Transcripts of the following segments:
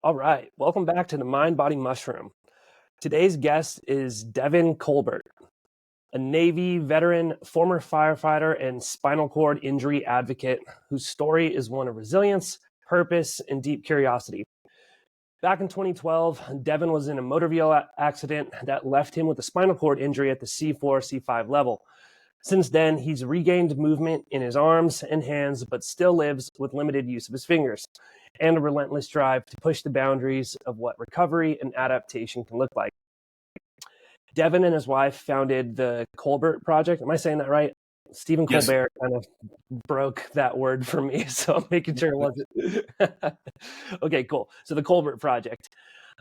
All right, welcome back to the Mind Body Mushroom. Today's guest is Devon Colbert, a Navy veteran, former firefighter, and spinal cord injury advocate whose story is one of resilience, purpose, and deep curiosity. Back in 2012, Devon was in a motor vehicle accident that left him with a spinal cord injury at the C4, C5 level. Since then, he's regained movement in his arms and hands, but still lives with limited use of his fingers and a relentless drive to push the boundaries of what recovery and adaptation can look like. Devon and his wife founded the Colbert Project. Am I saying that right? Stephen Yes. Colbert kind of broke that word for me, so I'm making sure it wasn't. Okay, cool. So the Colbert Project,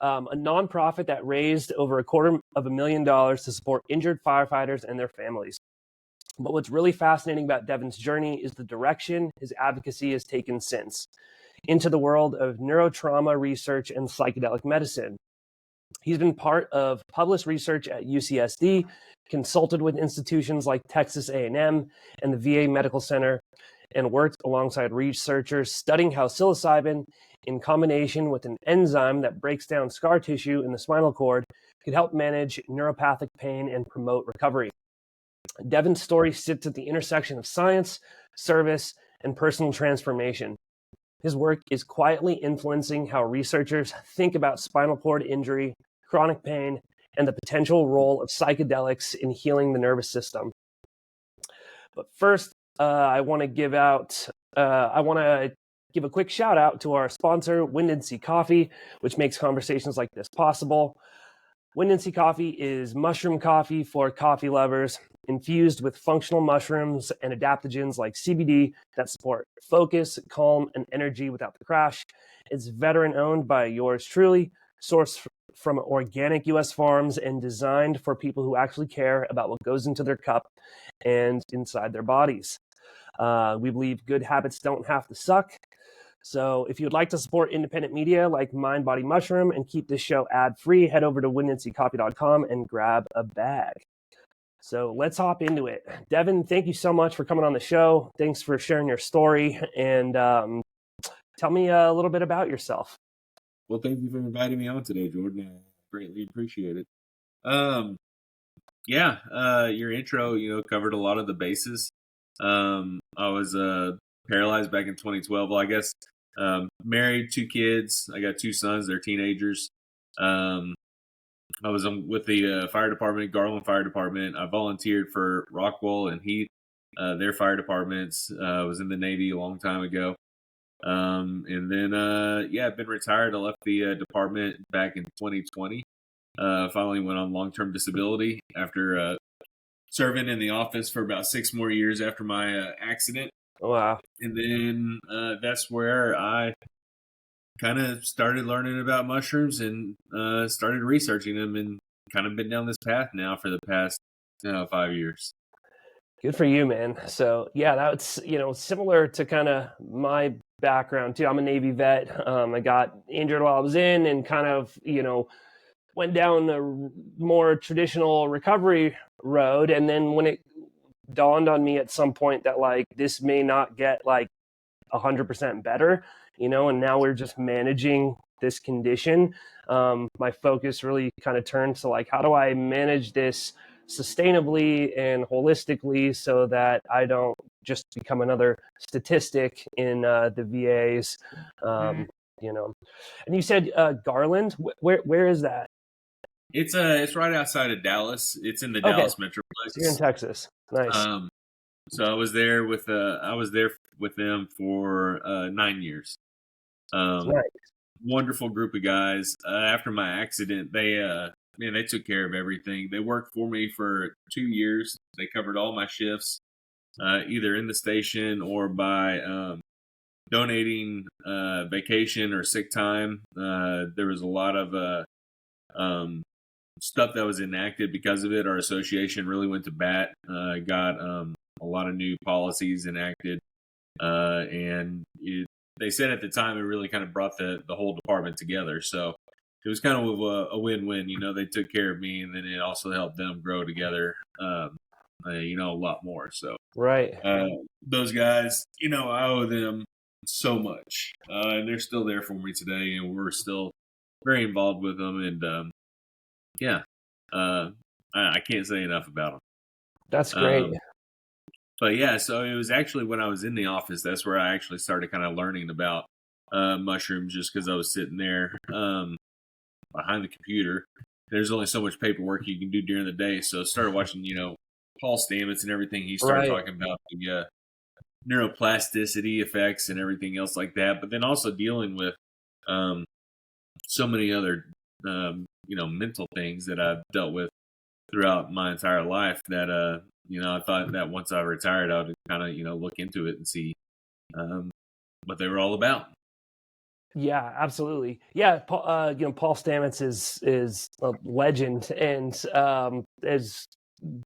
a nonprofit that raised over $250,000 to support injured firefighters and their families. But what's really fascinating about Devon's journey is the direction his advocacy has taken since, into the world of neurotrauma research and psychedelic medicine. He's been part of published research at UCSD, consulted with institutions like Texas A&M and the VA Medical Center, and worked alongside researchers studying how psilocybin, in combination with an enzyme that breaks down scar tissue in the spinal cord, could help manage neuropathic pain and promote recovery. Devon's story sits at the intersection of science, service, and personal transformation. His work is quietly influencing how researchers think about spinal cord injury, chronic pain, and the potential role of psychedelics in healing the nervous system. But first, I want to give a quick shout out to our sponsor, Wind and Sea Coffee, which makes conversations like this possible. Wind and Sea Coffee is mushroom coffee for coffee lovers, infused with functional mushrooms and adaptogens like CBD that support focus, calm, and energy without the crash. It's veteran owned by yours truly, sourced from organic US farms, and designed for people who actually care about what goes into their cup and inside their bodies. We believe good habits don't have to suck. So if you'd like to support independent media like Mind Body Mushroom and keep this show ad-free, head over to windandseacoffee.com and grab a bag. So let's hop into it. Devon, thank you so much for coming on the show. Thanks for sharing your story. And tell me a little bit about yourself. Well, thank you for inviting me on today, Jordan. I greatly appreciate it. Your intro, covered a lot of the bases. I was paralyzed back in 2012. Well, I guess married, 2 kids. I got 2 sons. They're teenagers. I was with the fire department, Garland Fire Department. I volunteered for Rockwell and Heath, their fire departments. I was in the Navy a long time ago. I've been retired. I left the department back in 2020. Finally went on long-term disability after serving in the office for about 6 more years after my accident. Wow. And then that's where I kind of started learning about mushrooms and started researching them, and kind of been down this path now for the past 5 years. Good for you, man. So yeah, that's, similar to kind of my background too. I'm a Navy vet. I got injured while I was in, and kind of, went down the more traditional recovery road. And then when it dawned on me at some point that like, this may not get like 100% better, and now we're just managing this condition. My focus really kind of turned to like, how do I manage this sustainably and holistically so that I don't just become another statistic in the VAs, And you said Garland, where is that? It's right outside of Dallas. It's in the Dallas Metroplex. You're in Texas. Nice. So I was there with them for 9 years. Nice. Wonderful group of guys. After my accident, they took care of everything. They worked for me for 2 years. They covered all my shifts, either in the station or by donating vacation or sick time. There was a lot of stuff that was enacted because of it. Our association really went to bat, got a lot of new policies enacted, they said at the time it really kind of brought the whole department together. So it was kind of a win-win. They took care of me, and then it also helped them grow together, a lot more. So right. Those guys, I owe them so much, and they're still there for me today, and we're still very involved with them. And yeah, I can't say enough about That's them. great. But yeah, so it was actually when I was in the office, that's where I actually started kind of learning about mushrooms, just because I was sitting there behind the computer. There's only so much paperwork you can do during the day, so I started watching, Paul Stamets and everything. He started Right. talking about the neuroplasticity effects and everything else like that, but then also dealing with um, so many other mental things that I've dealt with throughout my entire life that I thought that once I retired I would kind of look into it and see um, what they were all about. Yeah, absolutely. Yeah, Paul Stamets is a legend and has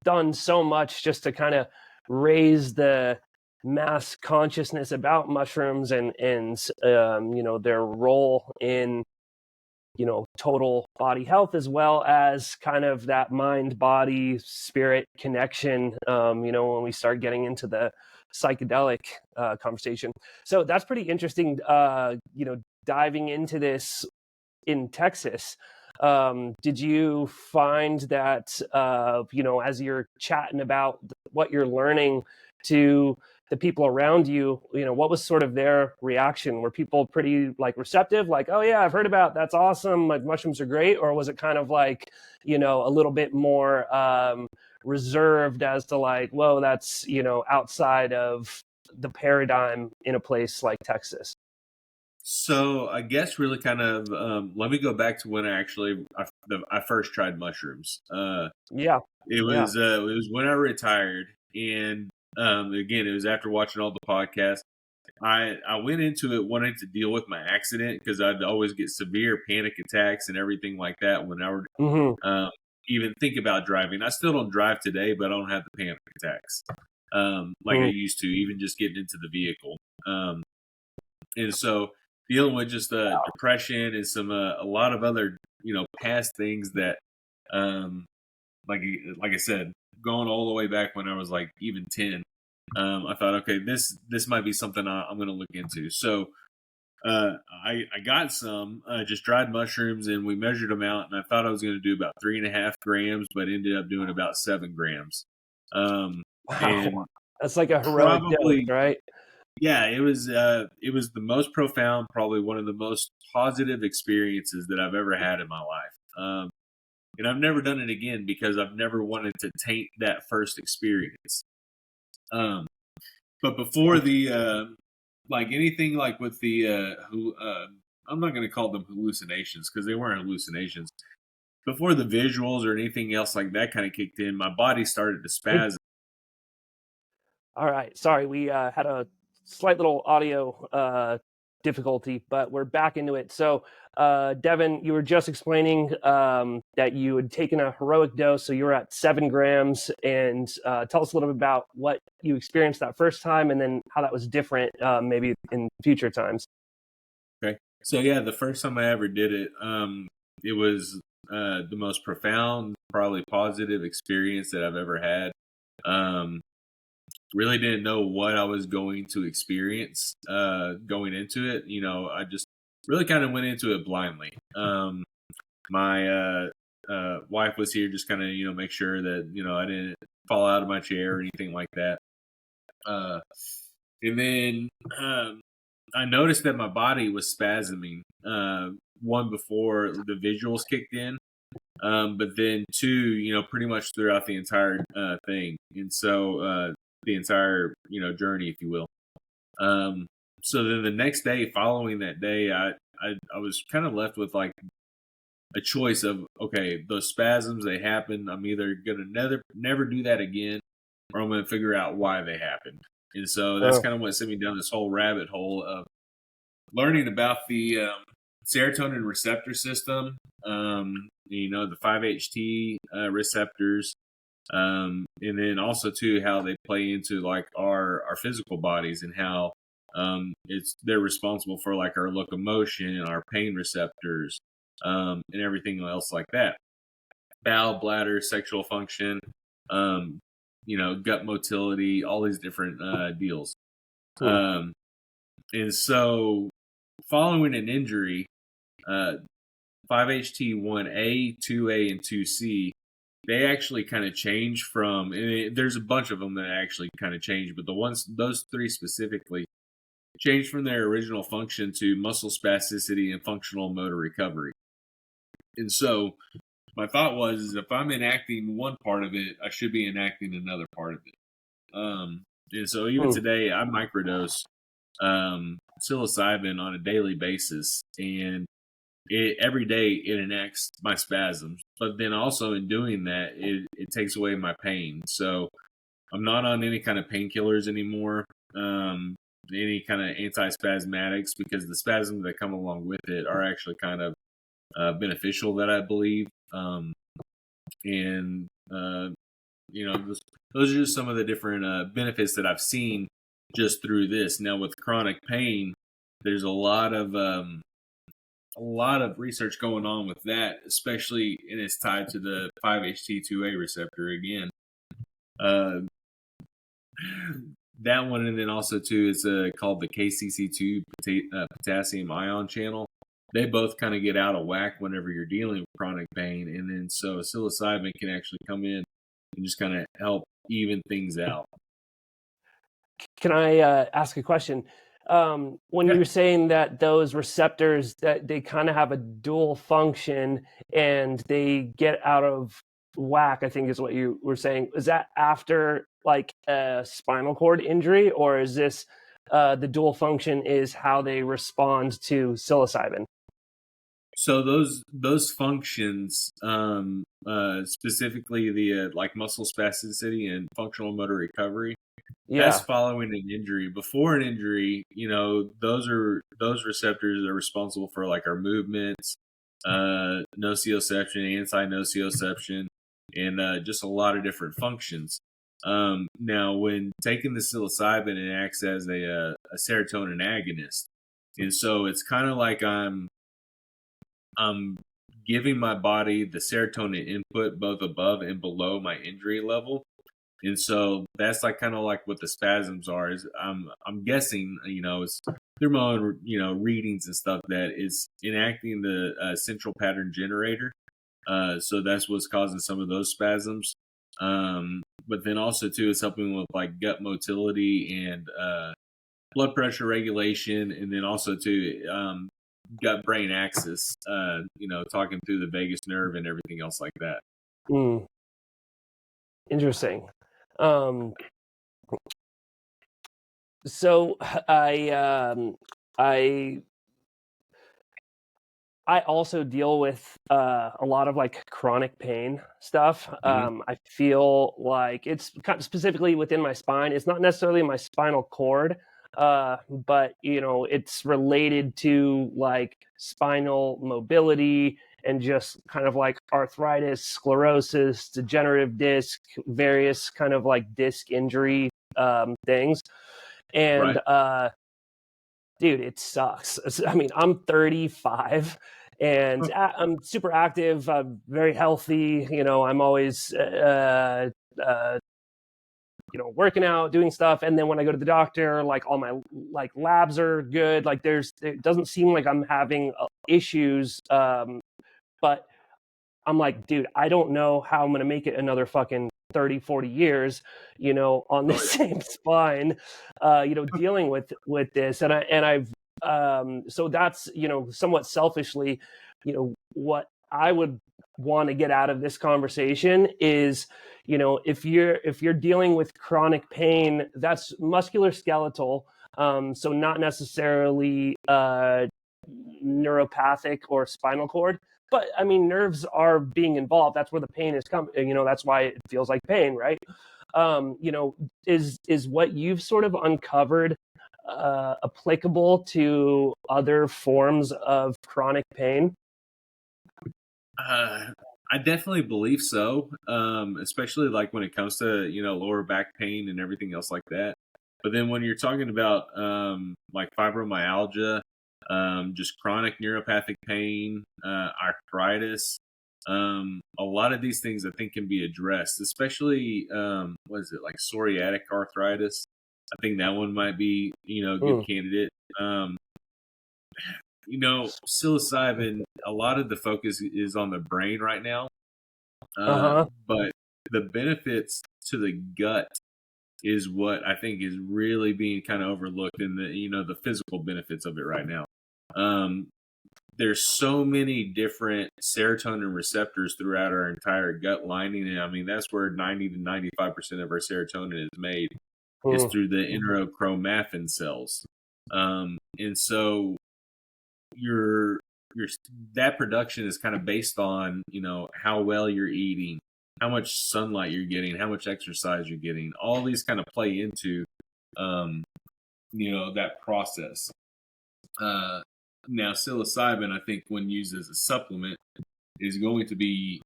done so much just to kind of raise the mass consciousness about mushrooms and their role in total body health, as well as kind of that mind body spirit connection, when we start getting into the psychedelic conversation. So that's pretty interesting, diving into this in Texas. Did you find that, as you're chatting about what you're learning to the people around you, what was sort of their reaction? Were people pretty like receptive, like, oh yeah, I've heard about, that's awesome, like mushrooms are great? Or was it kind of like, a little bit more reserved as to like, whoa, that's, outside of the paradigm in a place like Texas? So I guess really kind of let me go back to when I first tried mushrooms. Yeah. It Yeah. was when I retired, and again, it was after watching all the podcasts. I went into it wanting to deal with my accident because I'd always get severe panic attacks and everything like that when I would Hmm. um, even think about driving. I still don't drive today, but I don't have the panic attacks like I used to, even just getting into the vehicle. And so dealing with just depression and some a lot of other past things that um, like I said, going all the way back when I was like even 10. I thought, okay, this might be something I'm going to look into. So I got some just dried mushrooms, and we measured them out, and I thought I was going to do about 3.5 grams, but ended up doing about 7 grams. Um, Wow. and That's like a heroic dose, probably, right? yeah, it was the most profound, probably one of the most positive experiences that I've ever had in my life. And I've never done it again because I've never wanted to taint that first experience. Um, but before the like anything like with the I'm not going to call them hallucinations because they weren't hallucinations. Before the visuals or anything else like that kind of kicked in, my body started to Hey, spasm. all right. Sorry, we had a slight little audio difficulty, but we're back into it. So, Devon, you were just explaining that you had taken a heroic dose, so you were at 7 grams. And tell us a little bit about what you experienced that first time, and then how that was different, maybe in future times. Okay, so yeah, the first time I ever did it, it was the most profound, probably positive experience that I've ever had. Um, really didn't know what I was going to experience going into it. I just really kind of went into it blindly. My wife was here just kind of make sure that I didn't fall out of my chair or anything like that. Uh, and then I noticed that my body was spasming. One before the visuals kicked in, but then two, pretty much throughout the entire thing, and so the entire journey, if you will. Um, so then the next day, following that day, I was kind of left with like a choice of, okay, those spasms, they happen. I'm either gonna never do that again, or I'm gonna figure out why they happened. And so that's Oh, kind of what sent me down this whole rabbit hole of learning about the serotonin receptor system. The 5-HT receptors, and then also too how they play into like our physical bodies and how they're responsible for like our locomotion, our pain receptors, and everything else like that. Bowel, bladder, sexual function, um, gut motility, all these different deals. hmm. Um, And so following an injury, uh, 5-HT1A, 2A, and 2C, they actually kind of change from, there's a bunch of them that actually kind of change, but those three specifically, change from their original function to muscle spasticity and functional motor recovery. And so my thought was, is if I'm enacting one part of it, I should be enacting another part of it. And so even today, I microdose psilocybin on a daily basis, and every day it enacts my spasms. But then also in doing that, it takes away my pain. So I'm not on any kind of painkillers anymore, any kind of antispasmatics, because the spasms that come along with it are actually kind of beneficial, that I believe. And those are just some of the different benefits that I've seen just through this. Now with chronic pain, there's a lot of research going on with that, especially, and it's tied to the 5-HT2A receptor again. That one, and then also too, it's called the KCC2 potassium ion channel. They both kind of get out of whack whenever you're dealing with chronic pain, and then so psilocybin can actually come in and just kind of help even things out. Can I ask a question? When you were saying that those receptors, that they kind of have a dual function and they get out of whack, I think is what you were saying. Is that after like a spinal cord injury, or is this the dual function is how they respond to psilocybin? So those functions, specifically the like muscle spasticity and functional motor recovery, that's following an injury. Before an injury, those receptors are responsible for like our movements, nociception, anti-nociception, and just a lot of different functions. Now, when taking the psilocybin, it acts as a serotonin agonist, and so it's kind of like I'm giving my body the serotonin input both above and below my injury level. And so that's like kind of like what the spasms are. Is I'm guessing, it's through my own readings and stuff, that it's enacting the central pattern generator. So that's what's causing some of those spasms. But then also too, it's helping with like gut motility and blood pressure regulation, and then also too gut brain axis. Talking through the vagus nerve and everything else like that. Interesting. So I also deal with a lot of like chronic pain stuff. I feel like it's kind of specifically within my spine. It's not necessarily my spinal cord, but it's related to like spinal mobility and just kind of like arthritis, sclerosis, degenerative disc, various kind of like disc injury things. And dude, it sucks. I mean, I'm 35 and I'm super active. I'm very healthy. I'm always, working out, doing stuff. And then when I go to the doctor, like all my like labs are good. Like it doesn't seem like I'm having issues. But I'm like, dude, I don't know how I'm going to make it another fucking 30, 40 years, on the same spine, dealing with this. And I've, so that's, somewhat selfishly, what I would want to get out of this conversation is, if you're dealing with chronic pain, that's musculoskeletal. So not necessarily, neuropathic or spinal cord. But I mean, nerves are being involved. That's where the pain is coming. That's why it feels like pain, right? Is what you've sort of uncovered applicable to other forms of chronic pain? I definitely believe so, especially like when it comes to lower back pain and everything else like that. But then when you're talking about like fibromyalgia, just chronic neuropathic pain, arthritis. A lot of these things I think can be addressed, especially what is it, like psoriatic arthritis. I think that one might be, a good candidate. Um, psilocybin, a lot of the focus is on the brain right now, Uh-huh. but the benefits to the gut is what I think is really being kind of overlooked in the physical benefits of it right now. Um, there's so many different serotonin receptors throughout our entire gut lining, and I mean that's where 90 to 95% of our serotonin is made is Mm. through the enterochromaffin cells. And so your your that production is kind of based on how well you're eating, how much sunlight you're getting, how much exercise you're getting. All these kind of play into um, that process. Uh, Now, psilocybin, I think, when used as a supplement, is going to be,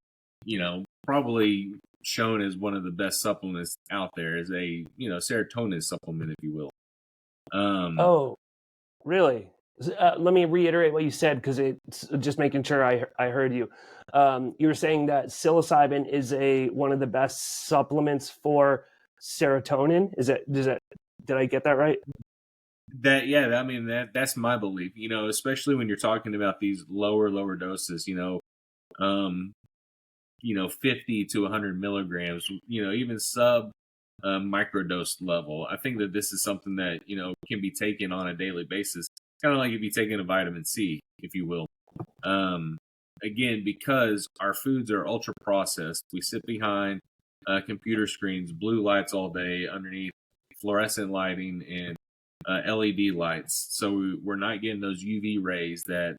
probably shown as one of the best supplements out there, as a serotonin supplement, if you will. Um, Oh, really? Let me reiterate what you said because it's just making sure I heard you. You were saying that psilocybin is one of the best supplements for serotonin. Did I get that right? that yeah, I mean that's my belief. Especially when you're talking about these lower doses. Um, 50 to 100 milligrams. Even sub microdose level. I think that this is something that can be taken on a daily basis, kind of like if you taking a vitamin C, if you will. Um, Again, because our foods are ultra processed, we sit behind computer screens, blue lights all day underneath fluorescent lighting and LED lights. So we're not getting those UV rays that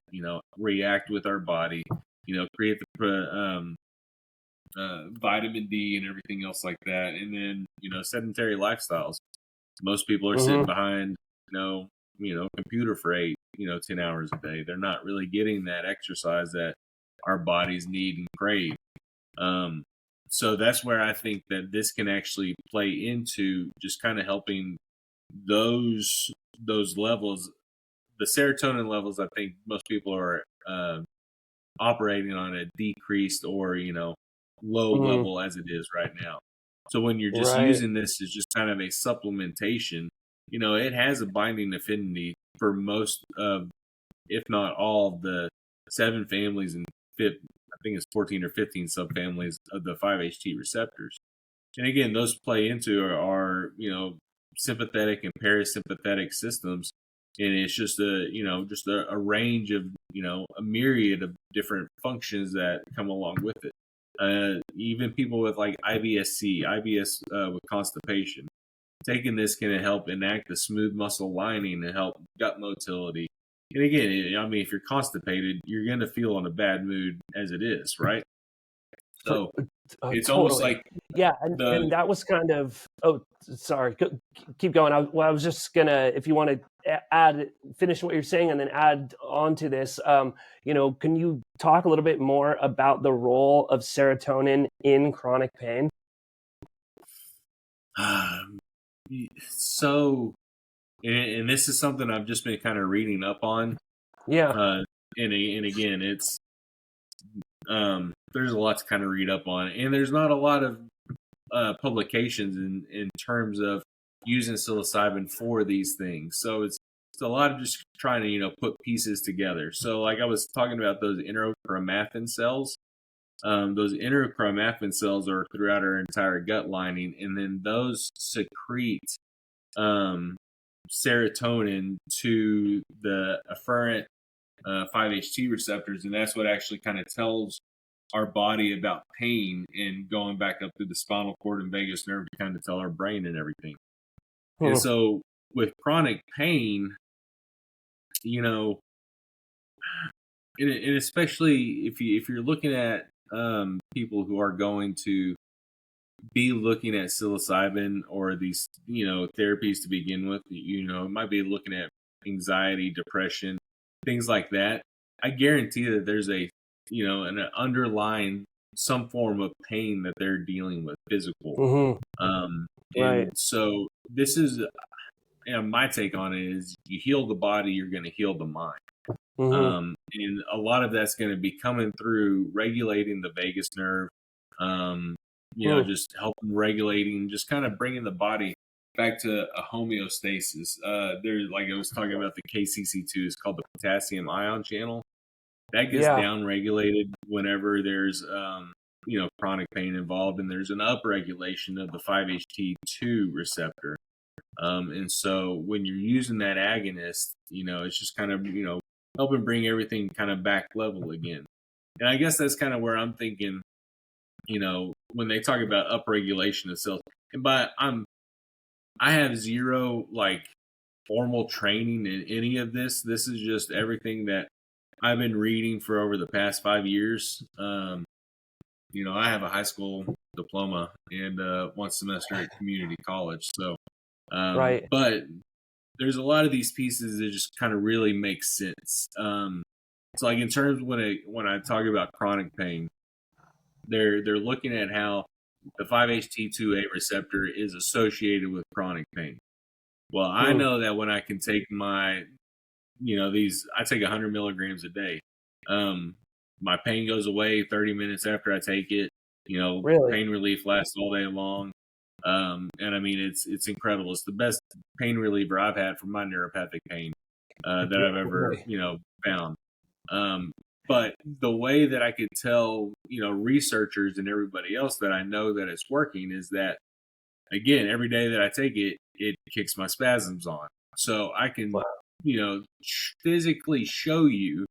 react with our body, create the vitamin D and everything else like that. And then sedentary lifestyles. Most people are sitting Mm-hmm. behind computer for 10 hours a day. They're not really getting that exercise that our bodies need and crave. Um, so that's where I think that this can actually play into just kind of helping those those levels, the serotonin levels. I think most people are operating on a decreased or low Mm, level as it is right now. So when you're just right. using this as just kind of a supplementation, it has a binding affinity for most of, if not all, of the 7 families and I think it's 14 or 15 subfamilies of the 5-HT receptors. And again, those play into our sympathetic and parasympathetic systems, and it's just a range of a myriad of different functions that come along with it. Even people with like IBS with constipation, taking this can help enact the smooth muscle lining and help gut motility. And again, I mean, if you're constipated, you're going to feel in a bad mood as it is, right? For So it's almost totally. like Yeah, the and that was kind of sorry, keep going. I was just gonna, if you want to add, finish what you're saying and then add on to this, can you talk a little bit more about the role of serotonin in chronic pain? um, so, and this is something I've just been kind of reading up on. Yeah. Uh, and again, it's there's a lot to kind of read up on, and there's not a lot of publications in terms of using psilocybin for these things. So it's a lot of just trying to put pieces together. So like I was talking about those enterochromaffin cells. Those enterochromaffin cells are throughout our entire gut lining, and then those secrete um, serotonin to the afferent 5-HT receptors, and that's what actually kind of tells our body about pain and going back up through the spinal cord and vagus nerve to kind of tell our brain and everything. And Hmm. so with chronic pain, you know, and especially if you're looking at people who are going to be looking at psilocybin or these therapies to begin with, might be looking at anxiety, depression, things like that. I guarantee that there's an underlying some form of pain that they're dealing with, physical. Hmm. Right. And so this is my take on it is you heal the body, you're going to heal the mind. Hmm. And a lot of that's going to be coming through regulating the vagus nerve, Hmm. just helping regulating, just kind of bringing the body back to a homeostasis. There's like I was talking about the KCC2 is called the potassium ion channel. That gets Yeah. down regulated whenever there's chronic pain involved, and there's an upregulation of the 5-HT2 receptor. And so when you're using that agonist, it's just kind of helping bring everything kind of back level again. And I guess that's kind of where I'm thinking, when they talk about upregulation of cells, and I have zero like formal training in any of this. This is just everything that I've been reading for over the past 5 years. I have a high school diploma and 1 semester at community college. So, Right. but there's a lot of these pieces that just kind of really make sense. So like in terms when I talk about chronic pain, they're looking at how the 5-HT2A receptor is associated with chronic pain. Well, I know that when I can take my, I take 100 milligrams a day. My pain goes away 30 minutes after I take it. Really? Pain relief lasts all day long. And I mean, it's incredible. It's the best pain reliever I've had for my neuropathic pain that I've ever, found. But the way that I could tell, researchers and everybody else that I know that it's working is that, again, every day that I take it, it kicks my spasms on. So I can, Wow. physically show you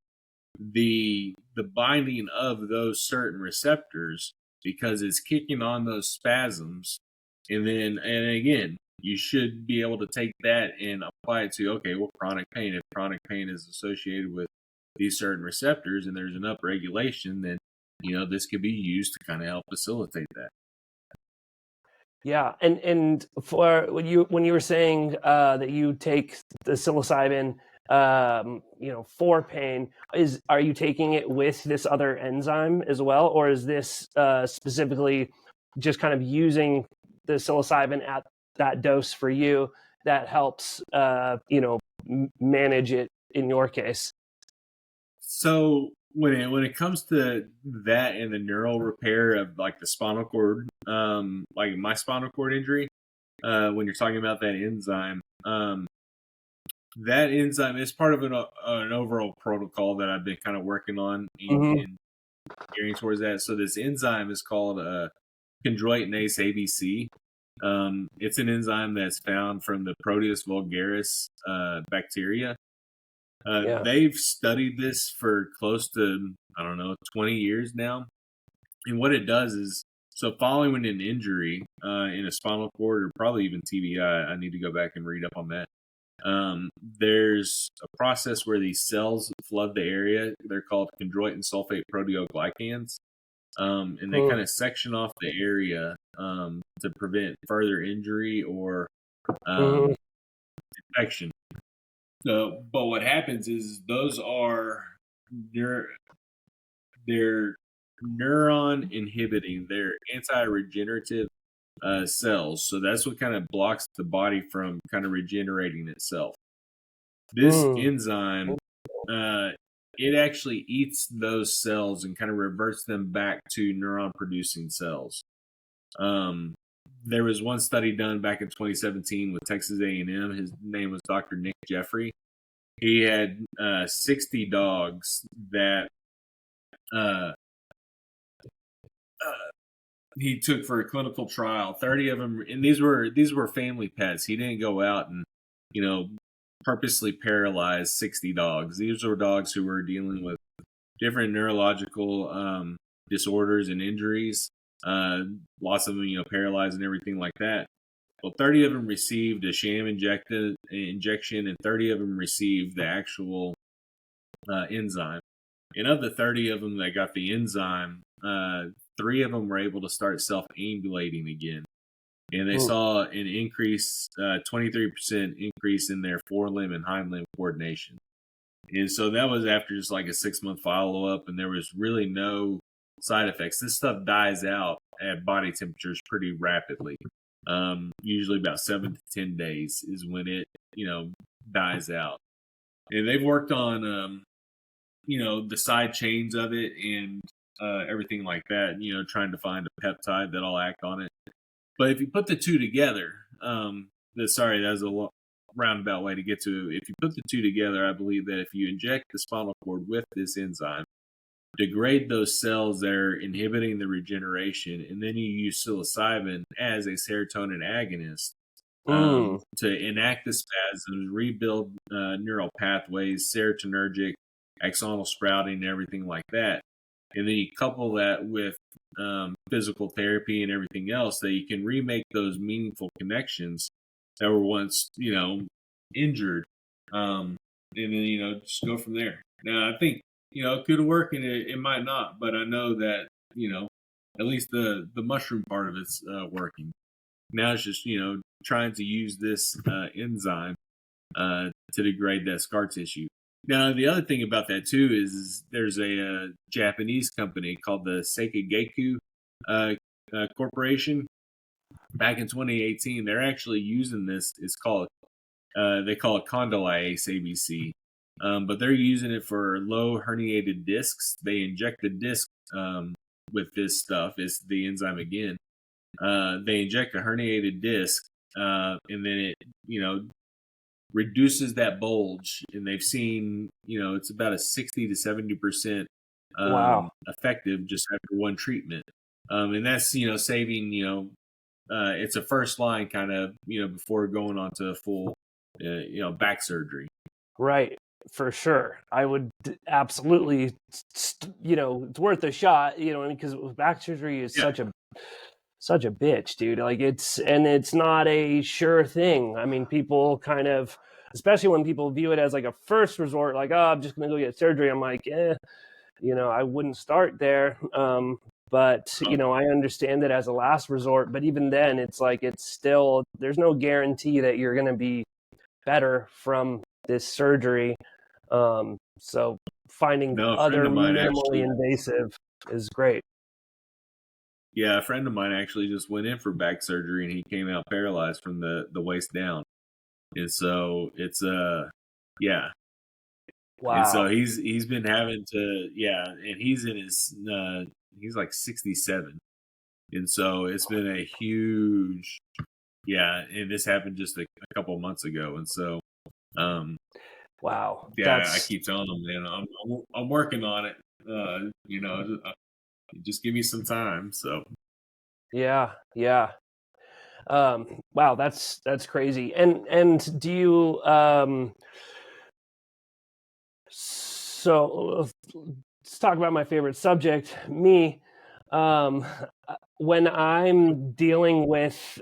the binding of those certain receptors because it's kicking on those spasms. And again, you should be able to take that and apply it to, okay, well, chronic pain. If chronic pain is associated with these certain receptors and there's an upregulation, then, this could be used to kind of help facilitate that. Yeah, and for when you were saying that you take the psilocybin, for pain, are you taking it with this other enzyme as well, or is this specifically just kind of using the psilocybin at that dose for you that helps manage it in your case? So when it comes to that and the neural repair of like the spinal cord, like my spinal cord injury, when you're talking about that enzyme is part of an overall protocol that I've been kind of working on in gearing towards that. So this enzyme is called chondroitinase ABC. It's an enzyme that's found from the Proteus vulgaris bacteria. They've studied this for close to, 20 years now. And what it does is, so following an injury in a spinal cord or probably even TBI, I need to go back and read up on that. There's a process where these cells flood the area. They're called chondroitin sulfate proteoglycans. And they kind of section off the area to prevent further injury or infection. So, but what happens is those are they're neuron inhibiting, they're anti-regenerative cells. So that's what kind of blocks the body from kind of regenerating itself. This enzyme, it actually eats those cells and kind of reverts them back to neuron producing cells. There was one study done back in 2017 with Texas A&M. His name was Dr. Nick Jeffrey. He had 60 dogs that he took for a clinical trial. 30 of them, and these were family pets. He didn't go out and purposely paralyze 60 dogs. These were dogs who were dealing with different neurological disorders and injuries. Lots of them, paralyzed and everything like that. Well, 30 of them received a sham injection, and 30 of them received the actual enzyme. And of the 30 of them that got the enzyme, 3 of them were able to start self-ambulating again. And they saw an increase, 23% increase in their forelimb and hind limb coordination. And so that was after just like a 6-month follow-up, and there was really no side effects. This stuff dies out at body temperatures pretty rapidly. Usually about 7 to 10 days is when it, dies out. And they've worked on, the side chains of it and everything like that, trying to find a peptide that'll act on it. But if you put the two together, sorry, that was a roundabout way to get to. If you put the two together, I believe that if you inject the spinal cord with this enzyme, degrade those cells that are inhibiting the regeneration, and then you use psilocybin as a serotonin agonist Mm, to enact the spasms, rebuild neural pathways, serotonergic, axonal sprouting, and everything like that. And then you couple that with physical therapy and everything else, that you can remake those meaningful connections that were once, injured. And then, just go from there. Now, I think, it could work and it might not, but I know that, at least the mushroom part of it's working. Now it's just, trying to use this enzyme to degrade that scar tissue. Now, the other thing about that too is there's a Japanese company called the Seikageiku Corporation. Back in 2018, they're actually using this. It's called they call it condyliase ABC, but they're using it for low herniated discs. They inject the disc with this stuff. It's the enzyme again. They inject a herniated disc, and then it, reduces that bulge. And they've seen, it's about a 60 to 70% wow. effective just after one treatment. And that's, saving, it's a first line kind of, before going on to a full, back surgery. Right. For sure. I would absolutely, it's worth a shot, because back surgery is Yeah. such a bitch, dude. Like it's not a sure thing. I mean, people kind of, especially when people view it as like a first resort, like, oh, I'm just going to go get surgery. I'm like, I wouldn't start there. But, I understand it as a last resort. But even then, it's like, there's no guarantee that you're going to be better from this surgery. So finding No, a friend other of mine minimally actually, invasive is great. yeah, a friend of mine actually just went in for back surgery and he came out paralyzed from the waist down. And so it's yeah. And so Wow. he's been having to, yeah, and he's in his he's like 67. And so it's been a huge, yeah, and this happened just a couple of months ago. And so um Wow. yeah, I keep telling him, man, I'm working on it. Just give me some time. So Yeah. Yeah. Wow, that's crazy. And do you so let's talk about my favorite subject, me. Um, when I'm dealing with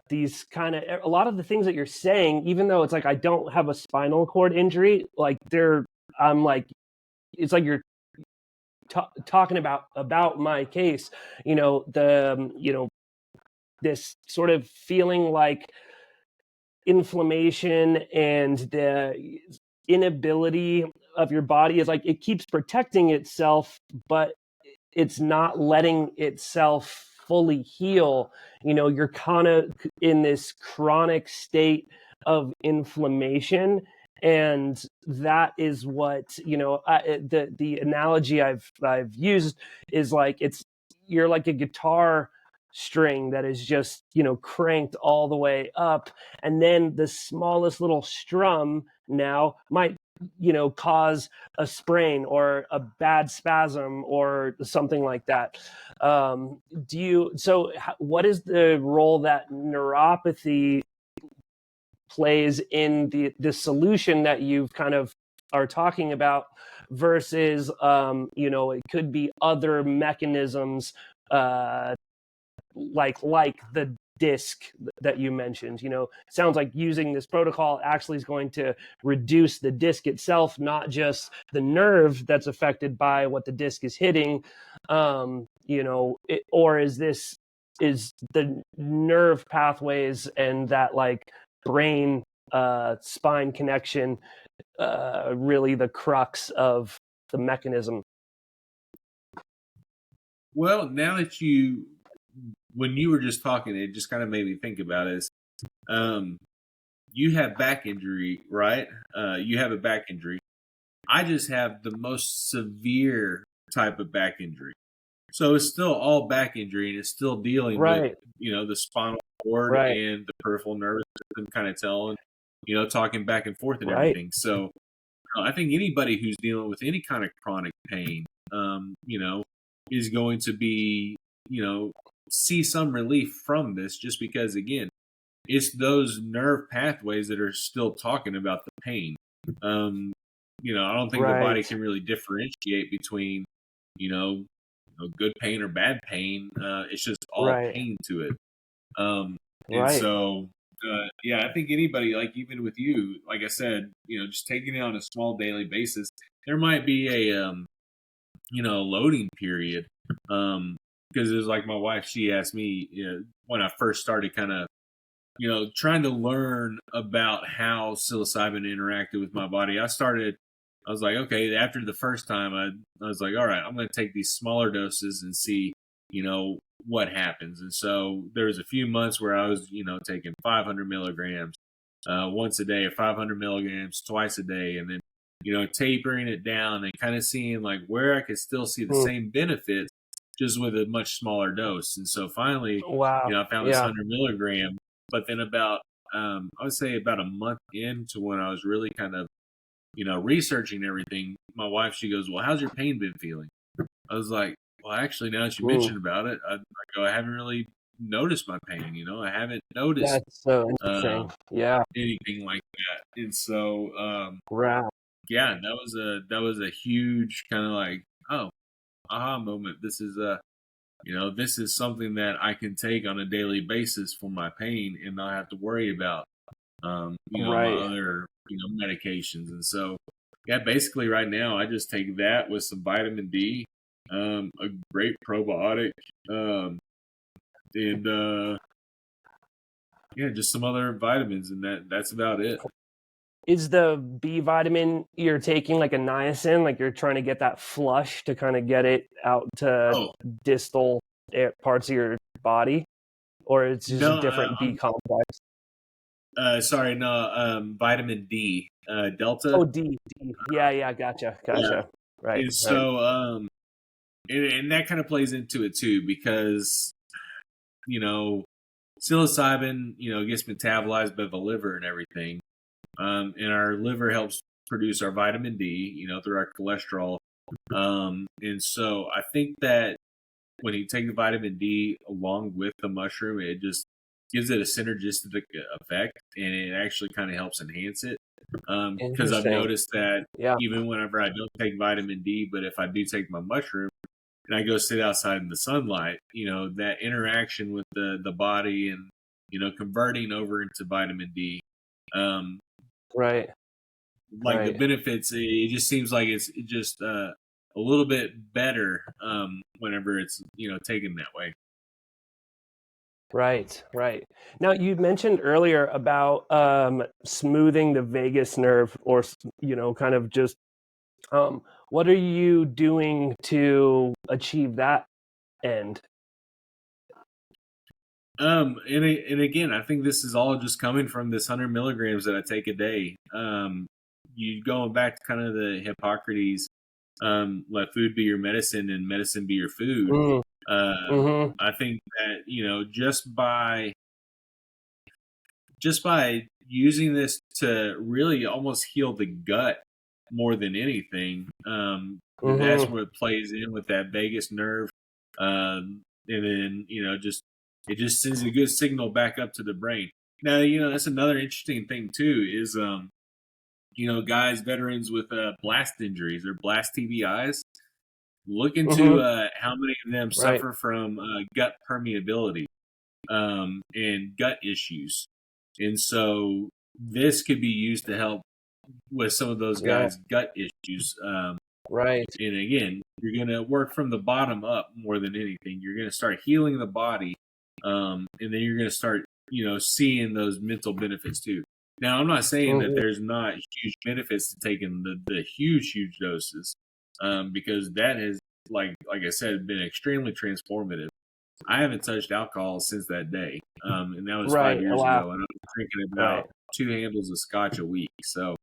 these kind of a lot of the things that you're saying, even though it's like I don't have a spinal cord injury, like I'm like, it's like you're talking about my case. This sort of feeling like inflammation and the inability of your body is like it keeps protecting itself, but it's not letting itself fully heal. You're kind of in this chronic state of inflammation, and that is what the analogy I've used is like you're like a guitar string that is just cranked all the way up, and then the smallest little strum now might cause a sprain or a bad spasm or something like that. What is the role that neuropathy plays in the solution that you've kind of are talking about versus it could be other mechanisms like the disc that you mentioned? Sounds like using this protocol actually is going to reduce the disc itself, not just the nerve that's affected by what the disc is hitting. Or is the nerve pathways and that like brain spine connection really the crux of the mechanism? well, now that when you were just talking, it just kind of made me think about it. Um, you have back injury, right? You have a back injury. I just have the most severe type of back injury. So it's still all back injury, and it's still dealing with, Right. the spinal cord Right. and the peripheral nervous system kind of telling, talking back and forth and Right. everything. So I think anybody who's dealing with any kind of chronic pain, is going to be, see some relief from this, just because, again, it's those nerve pathways that are still talking about the pain. Um, I don't think the body Right. can really differentiate between, you know, good pain or bad pain. It's just all Right. pain to it. Um, and Right. so, yeah, I think anybody, like even with you, like I said, just taking it on a small daily basis, there might be a loading period. Because it was like my wife, she asked me, when I first started kind of, trying to learn about how psilocybin interacted with my body. I was like, okay, after the first time, I was like, all right, I'm going to take these smaller doses and see, what happens. And so there was a few months where I was, taking 500 milligrams once a day, or 500 milligrams twice a day, and then, tapering it down and kind of seeing like where I could still see the Mm. same benefits just with a much smaller dose. And so finally, Wow. I found this Yeah. 100 milligram, but then about, I would say about a month into when I was really kind of, researching everything, my wife, she goes, well, how's your pain been feeling? I was like, well, actually, now that you Mm. mentioned about it, I haven't really noticed my pain. I haven't noticed That's so interesting. um, Yeah. anything like that. And so, Wow. yeah, that was a huge kind of like, oh, aha moment. This is something that I can take on a daily basis for my pain and not have to worry about, my Right. other, medications. And so, yeah, basically right now I just take that with some vitamin D, a great probiotic, um, and yeah, just some other vitamins, and that's about it. Is the B vitamin you're taking like a niacin, like you're trying to get that flush to kind of get it out to Oh distal parts of your body, or it's just a no, different B complex? sorry, no, vitamin D, Delta. Oh, D. Yeah, yeah, gotcha, Yeah, gotcha. Right, and right. so, and that kind of plays into it too, because you know psilocybin, gets metabolized by the liver and everything. And our liver helps produce our vitamin D, through our cholesterol. And so I think that when you take the vitamin D along with the mushroom, it just gives it a synergistic effect, and it actually kind of helps enhance it. Because I've Interesting. noticed that Yeah. even whenever I don't take vitamin D, but if I do take my mushroom and I go sit outside in the sunlight, that interaction with the body and converting over into vitamin D, um, Right. like the Right. benefits, it just seems like it's just a little bit better whenever it's taken that way. Right. Right. Now you mentioned earlier about smoothing the vagus nerve, or kind of just what are you doing to achieve that end? And again, I think this is all just coming from this 100 milligrams that I take a day. You going back to kind of the Hippocrates, let food be your medicine and medicine be your food. Mm, mm-hmm. I think that just by using this to really almost heal the gut more than anything, that's Mm-hmm. what plays in with that vagus nerve, and then just it just sends a good signal back up to the brain. Now that's another interesting thing too is guys, veterans with blast injuries or blast TBIs. Look into Mm-hmm. how many of them Right. suffer from gut permeability, and gut issues. And so this could be used to help with some of those Yeah. guys' gut issues. Right. And again, you're going to work from the bottom up more than anything. You're going to start healing the body, and then you're going to start, seeing those mental benefits too. Now, I'm not saying that Mm-hmm. there's not huge benefits to taking the huge doses, because that has, like I said, been extremely transformative. I haven't touched alcohol since that day, and that was five Right. Oh, years wow. ago, and I'm drinking Right. about 2 handles of scotch a week. So,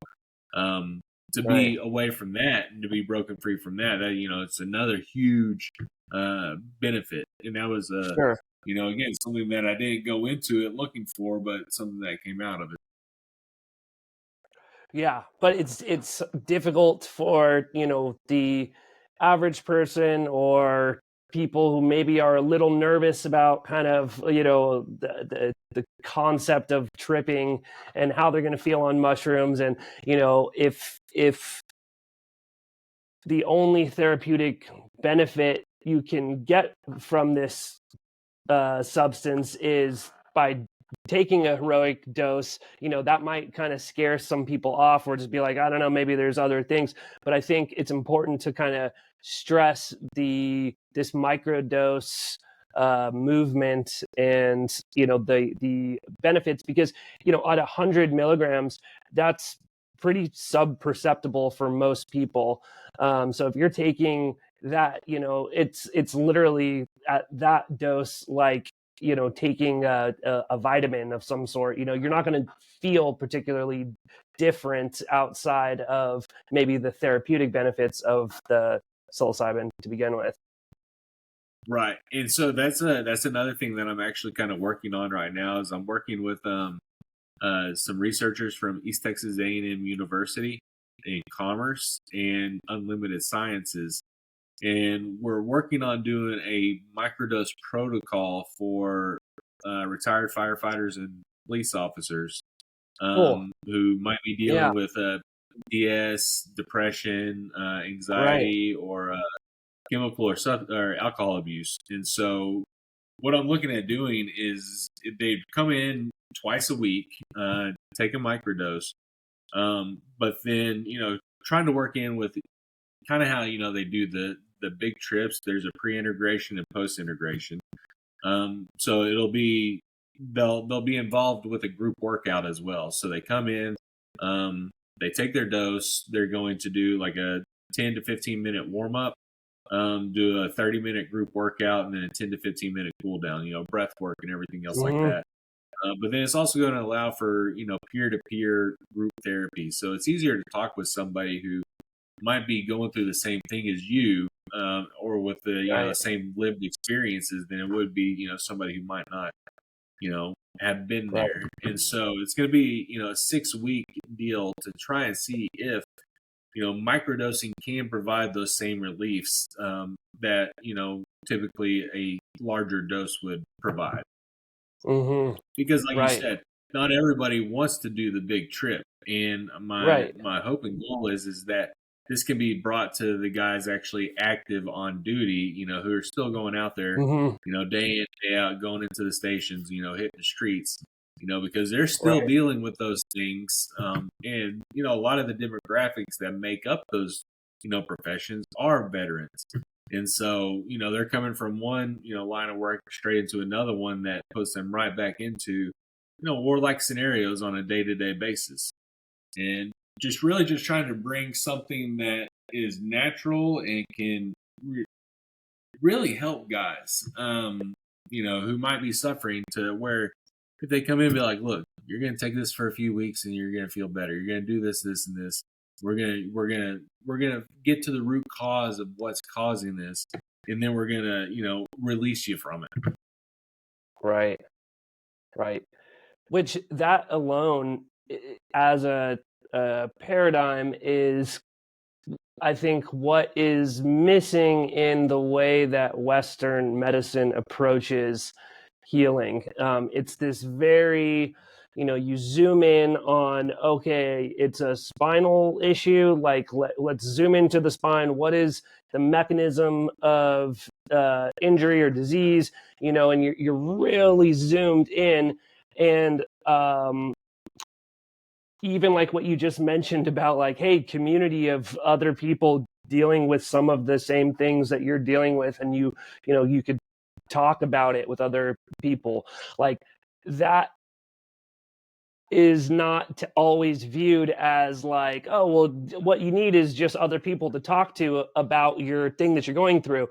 to Right. be away from that and to be broken free from that, it's another huge benefit. And that was Sure. again, something that I didn't go into it looking for, but something that came out of it. Yeah, but it's difficult for, the average person or people who maybe are a little nervous about kind of, the concept of tripping and how they're going to feel on mushrooms. And, if the only therapeutic benefit you can get from this substance is by taking a heroic dose, that might kind of scare some people off or just be like, I don't know, maybe there's other things. But I think it's important to kind of stress this microdose movement and the benefits, because at 100 milligrams, that's pretty sub-perceptible for most people. So if you're taking that, it's literally at that dose, like, taking a vitamin of some sort. You're not going to feel particularly different outside of maybe the therapeutic benefits of the psilocybin to begin with. Right. And so that's another thing that I'm actually kind of working on right now is I'm working with some researchers from East Texas A&M University in Commerce and Unlimited Sciences, and we're working on doing a microdose protocol for retired firefighters and police officers Cool. who might be Yeah. dealing with DS, depression, Right. anxiety, or chemical or alcohol abuse. And so, what I'm looking at doing is they come in twice a week, take a microdose, but then trying to work in with kind of how they do the big trips. There's a pre-integration and post-integration. So they'll be involved with a group workout as well. So they come in, they take their dose. They're going to do like a 10 to 15 minute warm up, do a 30-minute group workout, and then a 10 to 15 minute cool down. Breath work and everything else like Mm-hmm. that. But then it's also going to allow for peer-to-peer group therapy. So it's easier to talk with somebody who might be going through the same thing as you, or with the Right. same lived experiences than it would be somebody who might not have been Right. there. And so it's going to be a 6-week deal to try and see if microdosing can provide those same reliefs that typically a larger dose would provide. Mm-hmm. Because like you Right. said, not everybody wants to do the big trip. And my Right. my hope and goal is that this can be brought to the guys actually active on duty, who are still going out there, Mm-hmm. day in, day out, going into the stations, hitting the streets, because they're still Right. dealing with those things. And a lot of the demographics that make up those, professions are veterans. And so, they're coming from one, line of work straight into another one that puts them right back into, war-like scenarios on a day-to-day basis. And just trying to bring something that is natural and can really help guys, who might be suffering, to where if they come in and be like, look, you're going to take this for a few weeks and you're going to feel better. You're going to do this, this, and this. We're gonna get to the root cause of what's causing this, and then we're gonna release you from it. Right. Right. Which that alone, as a paradigm, is, I think, what is missing in the way that Western medicine approaches healing. It's this very, you zoom in on, okay, it's a spinal issue. Like, let's zoom into the spine. What is the mechanism of injury or disease? And you're really zoomed in. And even like what you just mentioned about, like, hey, community of other people dealing with some of the same things that you're dealing with, and you could talk about it with other people, like that is not always viewed as like, oh, well, what you need is just other people to talk to about your thing that you're going through.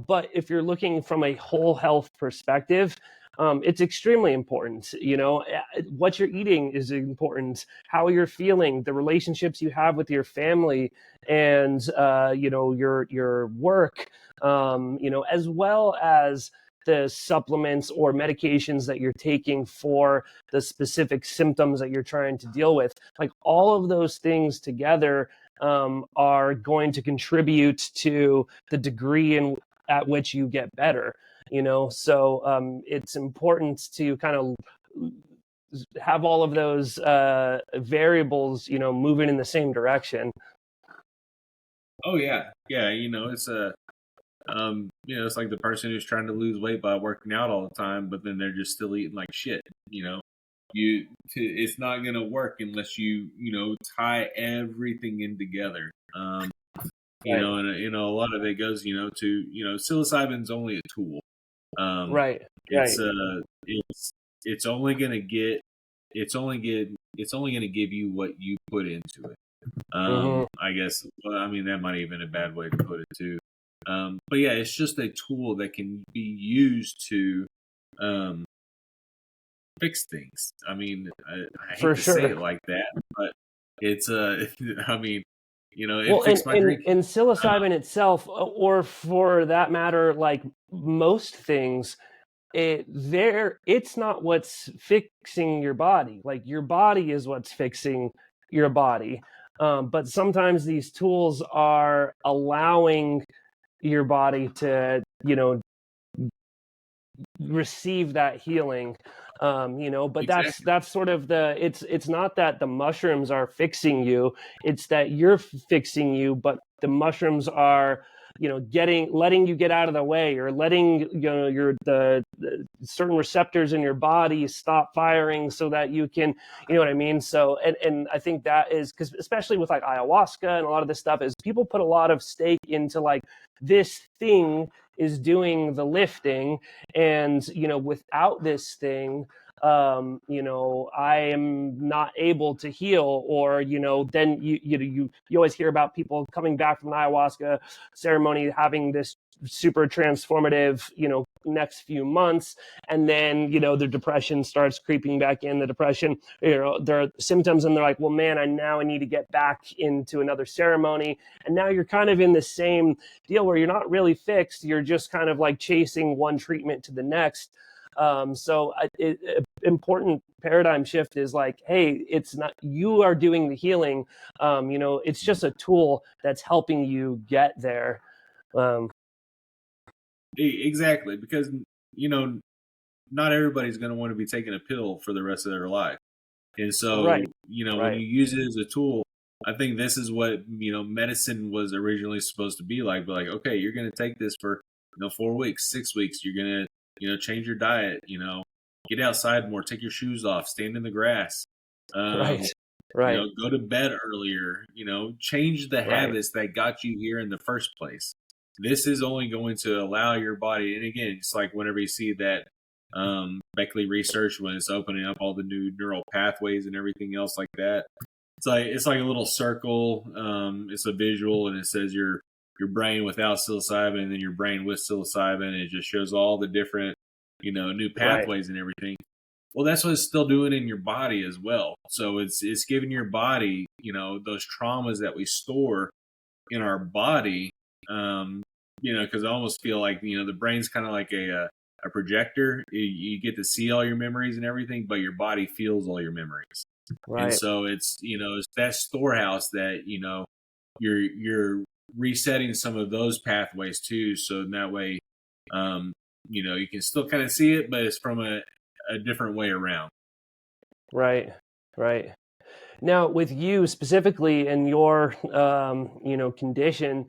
But if you're looking from a whole health perspective, it's extremely important. What you're eating is important, how you're feeling, the relationships you have with your family, and your work, as well as the supplements or medications that you're taking for the specific symptoms that you're trying to deal with. Like, all of those things together are going to contribute to the degree at which you get better. So it's important to kind of have all of those variables, moving in the same direction. Oh yeah, yeah. It's it's like the person who's trying to lose weight by working out all the time, but then they're just still eating like shit. It's not gonna work unless you tie everything in together. Right. And a lot of it goes to psilocybin's only a tool. Right. It's it's only gonna get it's only gonna give you what you put into it. I guess. Well, I mean, that might even be a bad way to put it too. But yeah, it's just a tool that can be used to fix things. I mean, I hate For to say sure. it like that, but it's I mean, it Well, fixed my drinking. and psilocybin itself, or for that matter, like most things, it's not what's fixing your body. Like, your body is what's fixing your body. But sometimes these tools are allowing your body to receive that healing. But Exactly. that's sort of it's not that the mushrooms are fixing you, it's that you're fixing you, but the mushrooms are letting you get out of the way, or letting the certain receptors in your body stop firing, so that you can, what I mean. So, and I think that is because, especially with like ayahuasca and a lot of this stuff, is people put a lot of stake into like, this thing is doing the lifting, and without this thing, I am not able to heal. Or then you always hear about people coming back from the ayahuasca ceremony having this super transformative next few months, and then their depression starts creeping back in. The depression, their symptoms, and they're like, well, man, I need to get back into another ceremony. And now you're kind of in the same deal where you're not really fixed, you're just kind of like chasing one treatment to the next. So important paradigm shift is like, hey, it's not you are doing the healing. It's just a tool that's helping you get there. Exactly, because not everybody's going to want to be taking a pill for the rest of their life, and so Right. when Right. you use it as a tool, I think this is what medicine was originally supposed to be like. But like, okay, you're going to take this for 4 weeks, 6 weeks. You're going to change your diet. Get outside more, take your shoes off, stand in the grass. Right. Um, Right. go to bed earlier. Change the Right. habits that got you here in the first place. This is only going to allow your body. And again, it's like whenever you see that Beckley research, when it's opening up all the new neural pathways and everything else like that. It's like a little circle. It's a visual, and it says your brain without psilocybin, and then your brain with psilocybin. And it just shows all the different new Right. pathways and everything. Well, that's what it's still doing in your body as well. So it's giving your body those traumas that we store in our body. Because I almost feel like the brain's kind of like a projector. You get to see all your memories and everything, but your body feels all your memories. And Right. so it's that storehouse that you're resetting some of those pathways too. So in that way, you can still kind of see it, but it's from a different way around. Right. Right. Now, with you specifically and your, condition,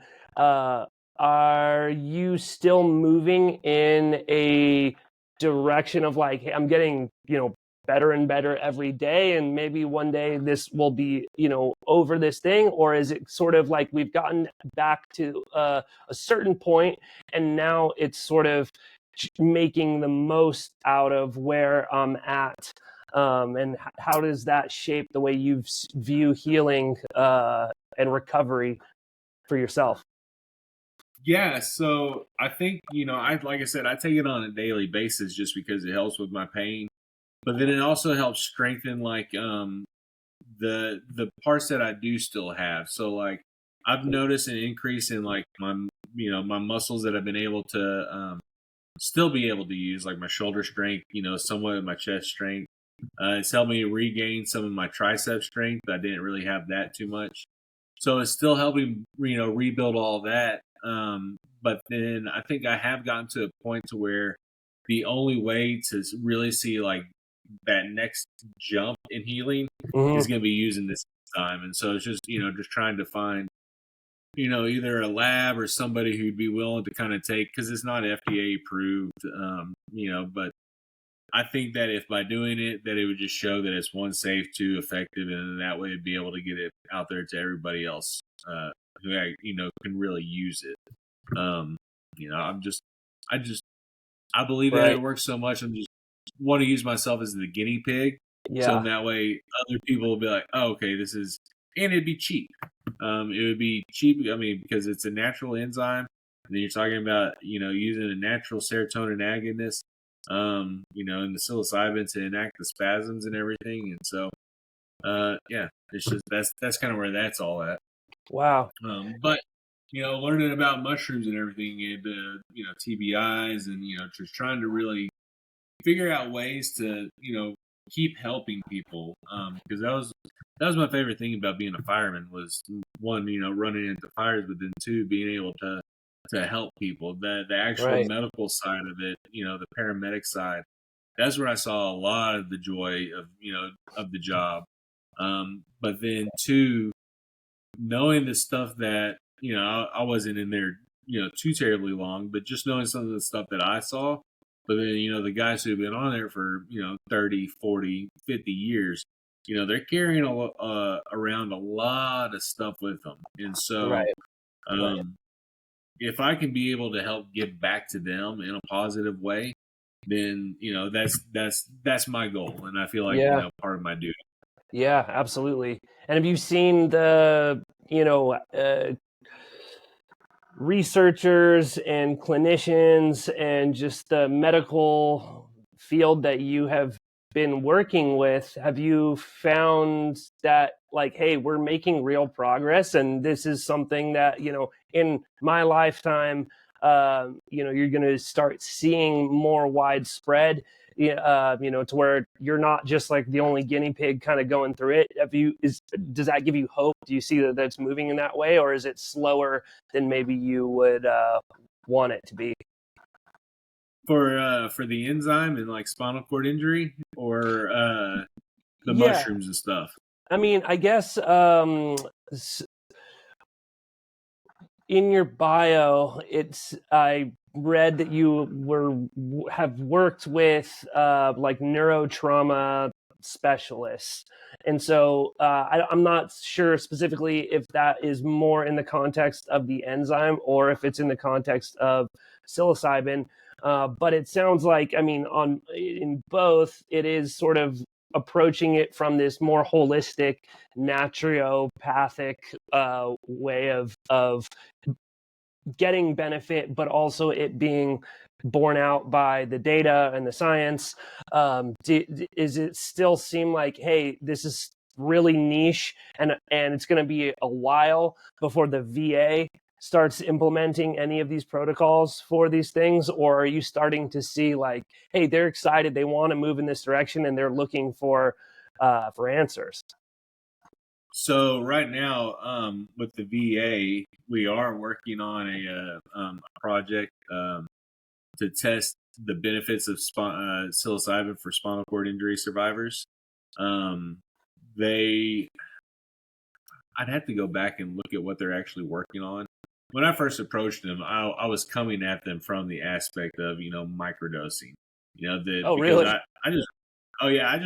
are you still moving in a direction of like, hey, I'm getting, better and better every day, and maybe one day this will be, over this thing? Or is it sort of like we've gotten back to a certain point, and now it's sort of making the most out of where I'm at? And how does that shape the way you view healing and recovery for yourself? Yeah, so I think, I like I said, I take it on a daily basis just because it helps with my pain. But then it also helps strengthen like the parts that I do still have. So like I've noticed an increase in like my muscles that I've been able to still be able to use, like my shoulder strength, somewhat of my chest strength. It's helped me regain some of my tricep strength. I didn't really have that too much. So it's still helping, rebuild all that. But then I think I have gotten to a point to where the only way to really see like that next jump in healing is Hmm. going to be using this time. And so it's just, just trying to find, either a lab or somebody who'd be willing to kind of take, because it's not FDA approved, but I think that if by doing it, that it would just show that it's one, safe, two, effective, and that way it'd be able to get it out there to everybody else who can really use it. Um, I just, I believe that it Right. works so much. I'm just want to use myself as the guinea pig, so in Yeah. that way other people will be like, oh, okay, this is, and it'd be cheap. It would be cheap. I mean, because it's a natural enzyme, and then you're talking about using a natural serotonin agonist, and the psilocybin to enact the spasms and everything, and so yeah, it's just that's kind of where that's all at. Wow. But learning about mushrooms and everything, and TBIs, and just trying to really figure out ways to keep helping people, because that was my favorite thing about being a fireman, was one, running into fires, but then two, being able to help people, the actual Right. medical side of it, the paramedic side. That's where I saw a lot of the joy of of the job. But then two, knowing the stuff that I wasn't in there too terribly long, but just knowing some of the stuff that I saw. But then the guys who've been on there for 30, 40, 50 years, they're carrying around a lot of stuff with them. And so Right. Right. um if I can be able to help give back to them in a positive way, then that's my goal, and I feel like Yeah. part of my duty. Yeah, absolutely. And have you seen the, researchers and clinicians and just the medical field that you have been working with, have you found that, like, hey, we're making real progress and this is something that, in my lifetime, you're going to start seeing more widespread, to where you're not just like the only guinea pig kind of going through it? Does that give you hope? Do you see that that's moving in that way, or is it slower than maybe you would want it to be? For the enzyme and like spinal cord injury, or the Yeah, mushrooms and stuff. I mean, I guess in your bio, I read that you have worked with like neurotrauma specialists, and so I'm not sure specifically if that is more in the context of the enzyme or if it's in the context of psilocybin. But it sounds like, I mean, on in both, it is sort of approaching it from this more holistic, naturopathic way of getting benefit, but also it being borne out by the data and the science. Is it still seem like, hey, this is really niche, and it's going to be a while before the VA starts implementing any of these protocols for these things? Or are you starting to see like, hey, they're excited, they want to move in this direction, and they're looking for answers? So right now, with the VA, we are working on a project to test the benefits of psilocybin for spinal cord injury survivors. Um, they, I'd have to go back and look at what they're actually working on. When I first approached them, I was coming at them from the aspect of microdosing. That Oh, because really? I just oh yeah,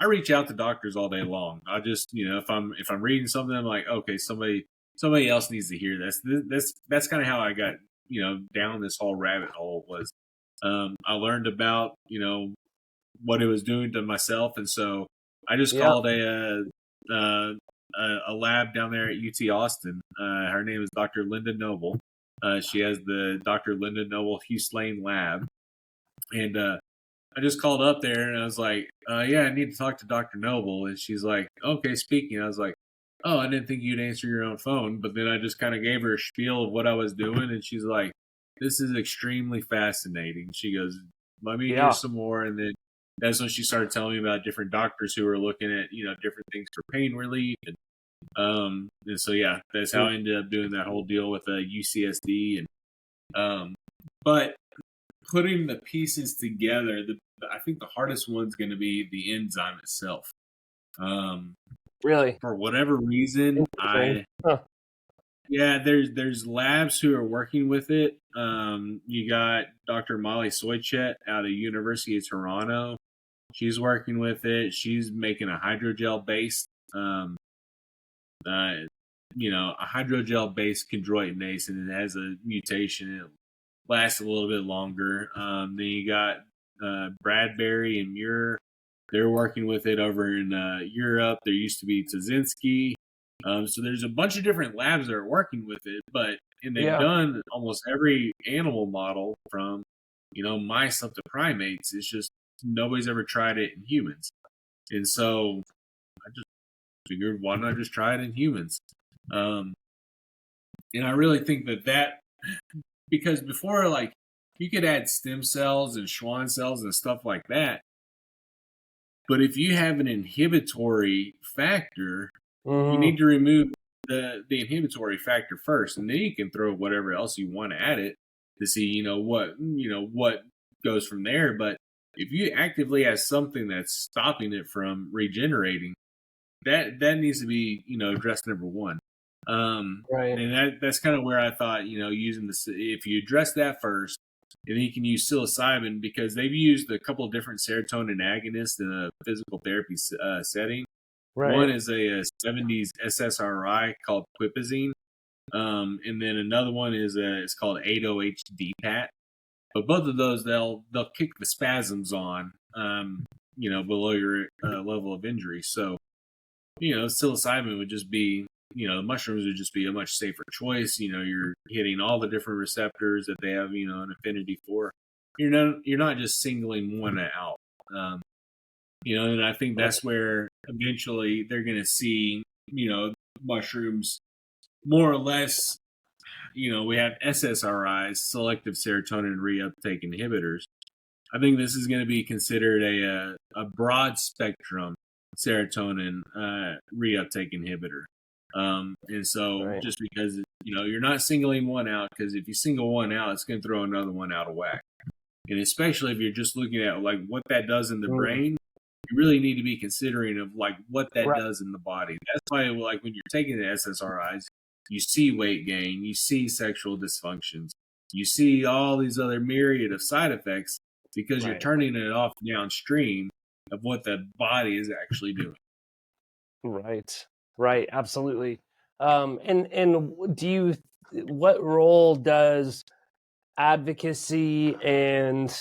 I reach out to doctors all day long. I just if I'm reading something, I'm like, okay, somebody else needs to hear this. That's kind of how I got down this whole rabbit hole. Was I learned about what it was doing to myself, and so I just Yeah. called a lab down there at UT Austin. Her name is Dr. Linda Noble, She has the Dr. Linda Noble Hughes Lane lab. And I just called up there and I was like, yeah, I need to talk to Dr. Noble. And she's like, okay, speaking. I was like, oh, I didn't think you'd answer your own phone. But then I just kind of gave her a spiel of what I was doing. And she's like, this is extremely fascinating. She goes, let me hear Yeah. some more. And then that's when she started telling me about different doctors who were looking at, different things for pain relief. And so, yeah, that's how I ended up doing that whole deal with UCSD. But putting the pieces together, I think the hardest one's going to be the enzyme itself. Really? For whatever reason, there's labs who are working with it. You got Dr. Molly Soichet out of University of Toronto. She's working with it. She's making a hydrogel based, a hydrogel based chondroitinase, and it has a mutation. It lasts a little bit longer. Then you got Bradbury and Muir. They're working with it over in Europe. There used to be Tazinski. So there's a bunch of different labs that are working with it, and they've done almost every animal model from, mice up to primates. It's just nobody's ever tried it in humans. And so I just figured, why not just try it in humans? And I really think that because before, like, you could add stem cells and Schwann cells and stuff like that. But if you have an inhibitory factor, you need to remove the inhibitory factor first, and then you can throw whatever else you want at it to see, what goes from there. But if you actively have something that's stopping it from regenerating, that needs to be, addressed number one. Right. And that's kind of where I thought, using this, if you address that first, and then you can use psilocybin, because they've used a couple of different serotonin agonists in a physical therapy setting. Right. One is a 70s SSRI called quipazine, and then another one is it's called 8-OH-DPAT. But both of those, they'll kick the spasms on, below your level of injury. So, psilocybin would just be, mushrooms would just be a much safer choice. You're hitting all the different receptors that they have, an affinity for. You're not just singling one out. And I think that's where eventually they're going to see, mushrooms more or less. We have SSRIs, selective serotonin reuptake inhibitors. I think this is going to be considered a broad spectrum serotonin reuptake inhibitor. And so just because, you're not singling one out, because if you single one out, it's going to throw another one out of whack. And especially if you're just looking at like what that does in the brain, you really need to be considering of like what that does in the body. That's why, like, when you're taking the SSRIs, you see weight gain, you see sexual dysfunctions, you see all these other myriad of side effects, because you're turning it off downstream of what the body is actually doing. Right. Absolutely. And what role does advocacy and,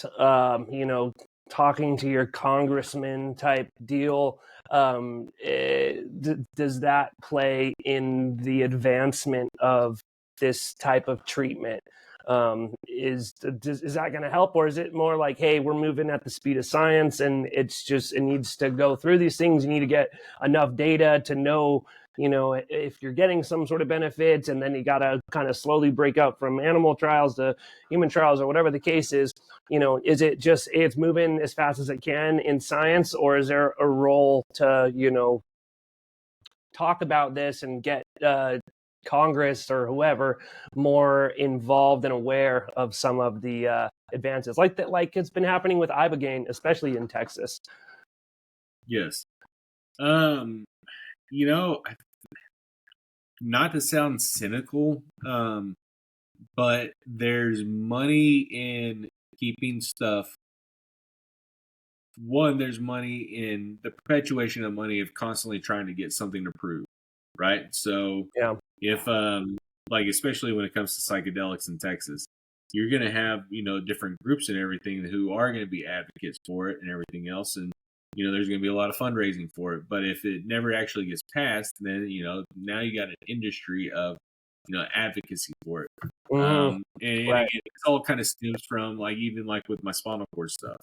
talking to your congressman type deal, does that play in the advancement of this type of treatment? Is that going to help, or is it more like, hey, we're moving at the speed of science, and it needs to go through these things? You need to get enough data to know, if you're getting some sort of benefits, and then you got to kind of slowly break up from animal trials to human trials, or whatever the case is. Is it just it's moving as fast as it can in science, or is there a role to, talk about this and get Congress or whoever more involved and aware of some of the advances, like that, like it's been happening with ibogaine, especially in Texas? Yes. Not to sound cynical, but there's money in keeping stuff. One, there's money in the perpetuation of money of constantly trying to get something approved, right? So if like, especially when it comes to psychedelics in Texas, you're going to have, different groups and everything who are going to be advocates for it and everything else. And, there's going to be a lot of fundraising for it. But if it never actually gets passed, then, now you got an industry of advocacy for it. Mm-hmm. And Right. again, it's all kind of stems from like even like with my spinal cord stuff.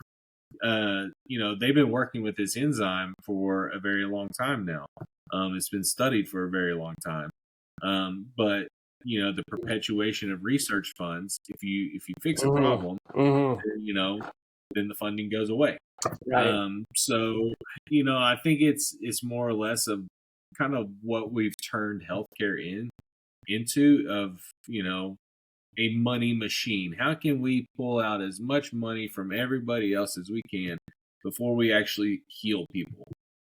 They've been working with this enzyme for a very long time now. It's been studied for a very long time. But the perpetuation of research funds, if you fix a Mm-hmm. problem, Mm-hmm. then the funding goes away. Right. So I think it's more or less of kind of what we've turned healthcare into of a money machine. How can we pull out as much money from everybody else as we can before we actually heal people?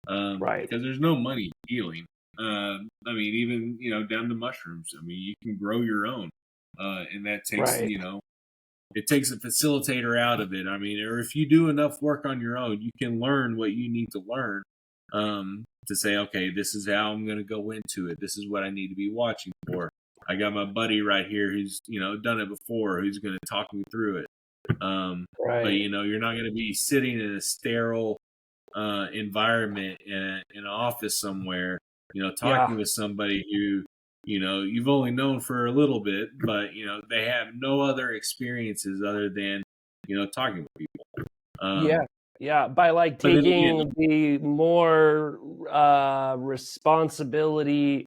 Right. Because there's no money healing. I mean, even down to mushrooms. I mean, you can grow your own, and that takes Right. it takes a facilitator out of it. I mean, or if you do enough work on your own, you can learn what you need to learn to say, okay, this is how I'm going to go into it. This is what I need to be watching for. I got my buddy right here who's done it before, who's going to talk me through it. But Right. you're not going to be sitting in a sterile environment in an office somewhere, Yeah. talking with somebody who you've only known for a little bit, but they have no other experiences other than talking with people. Yeah. Yeah. By like But then again, taking the more responsibility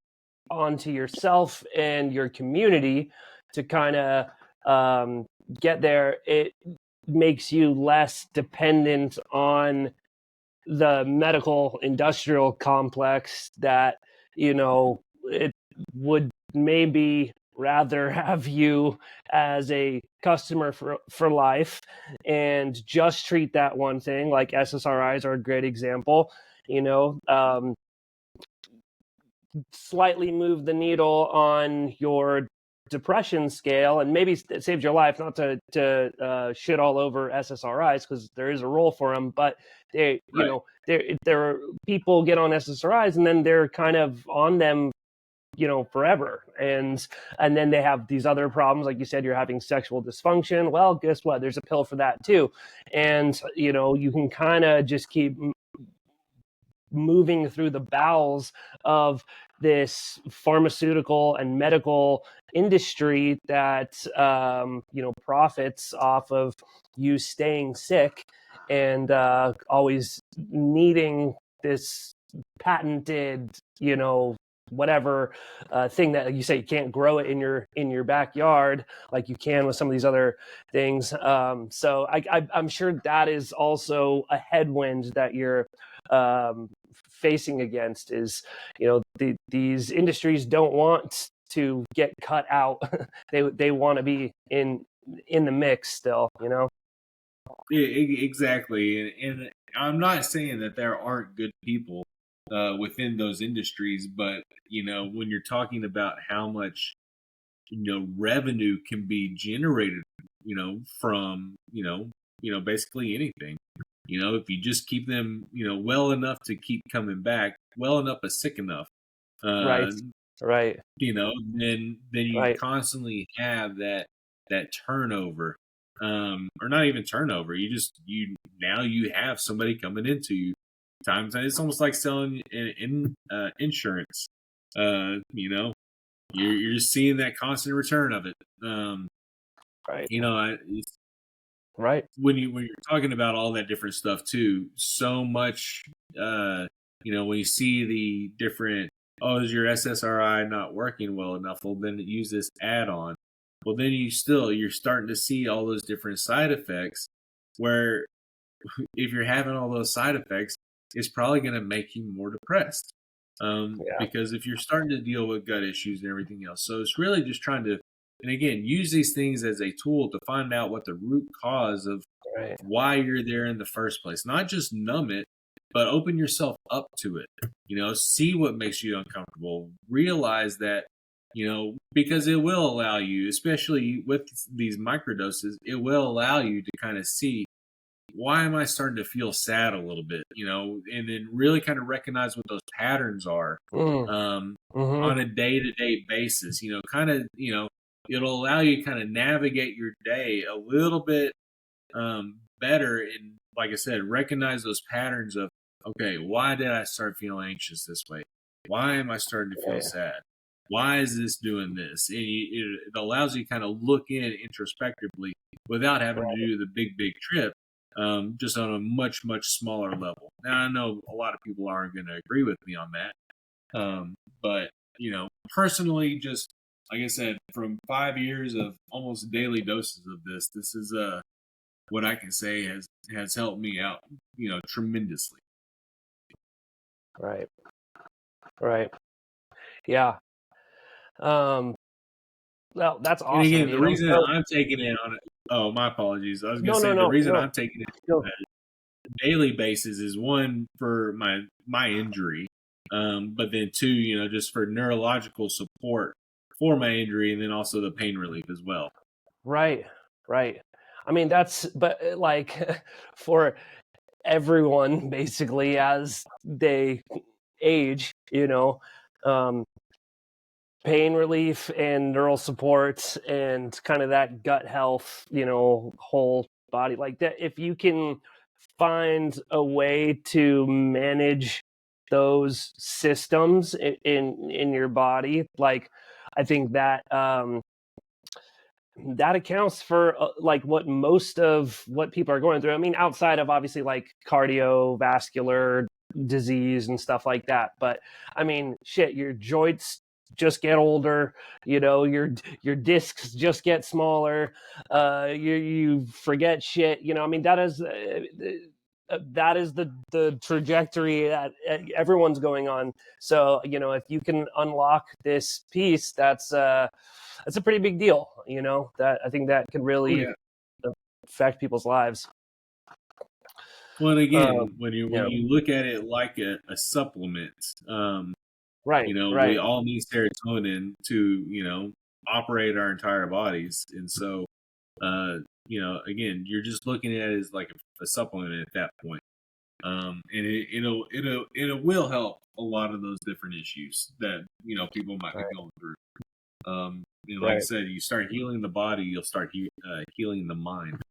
onto yourself and your community to kind of get there, it makes you less dependent on the medical industrial complex that it would maybe rather have you as a customer for life and just treat that one thing. Like SSRIs are a great example. Slightly move the needle on your depression scale, and maybe it saves your life. Not to shit all over SSRIs, because there is a role for them, but they, right. there are people get on SSRIs and then they're kind of on them forever, and then they have these other problems. Like you said, you're having sexual dysfunction. Well, guess what, there's a pill for that too. And you can kind of just keep moving through the bowels of this pharmaceutical and medical industry that profits off of you staying sick and always needing this patented whatever thing that you say you can't grow it in your backyard like you can with some of these other things. So I'm sure that is also a headwind that you're facing against, is these industries don't want to get cut out. They want to be in the mix still. Yeah, exactly. And I'm not saying that there aren't good people within those industries, but when you're talking about how much revenue can be generated, from basically anything. If you just keep them, well enough to keep coming back, well enough but sick enough, Right. uh, Right. then you Right. constantly have that turnover, or not even turnover. Now you have somebody coming into you. Times it's almost like selling insurance. You're just seeing that constant return of it. Right. It's, Right. when you're talking about all that different stuff too, so much. When you see the different, oh, is your SSRI not working well enough? Well, then use this add-on. Well, then you're starting to see all those different side effects. Where if you're having all those side effects, it's probably going to make you more depressed. Yeah. Because if you're starting to deal with gut issues and everything else, so it's really just trying to, and again, use these things as a tool to find out what the root cause of Right. why you're there in the first place. Not just numb it, but open yourself up to it. See what makes you uncomfortable. Realize that, because it will allow you, especially with these microdoses, it will allow you to kind of see, why am I starting to feel sad a little bit, and then really kind of recognize what those patterns are Mm. Mm-hmm. on a day-to-day basis, kind of, it'll allow you to kind of navigate your day a little bit better. And like I said, recognize those patterns of, okay, why did I start feeling anxious this way? Why am I starting to feel Right. sad? why is this doing this? And it allows you to kind of look in introspectively without having to do the big trip, just on a much smaller level. Now I know a lot of people aren't going to agree with me on that, but personally, just like I said, from 5 years of almost daily doses of this is what I can say has helped me out, tremendously. Right. Right. Yeah. Well, that's And awesome, again, the dude. I'm reason so I'm taking it on it, oh, my apologies. I was going to no, no, say the no, reason no. I'm taking it No. on a daily basis is one for my injury, but then two, just for neurological support for my injury, and then also the pain relief as well. Right. Right. I mean, but like for everyone basically as they age, um, pain relief and neural support and kind of that gut health, whole body like that. If you can find a way to manage those systems in your body, like I think that that accounts for like what most of what people are going through. I mean, outside of obviously like cardiovascular disease and stuff like that. But I mean, shit, your joints just get older, your discs just get smaller, you forget shit, I mean, that is the trajectory that everyone's going on. So if you can unlock this piece, that's a pretty big deal. That I think that can Oh really yeah. affect people's lives. Well, and Um, again, when yeah, you look at it like a supplement, right, we right, all need serotonin to operate our entire bodies, and so again, you're just looking at it as like a supplement at that point. And it will help a lot of those different issues that people might be right, going through. Like I right, said, you start healing the body, you'll start healing the mind.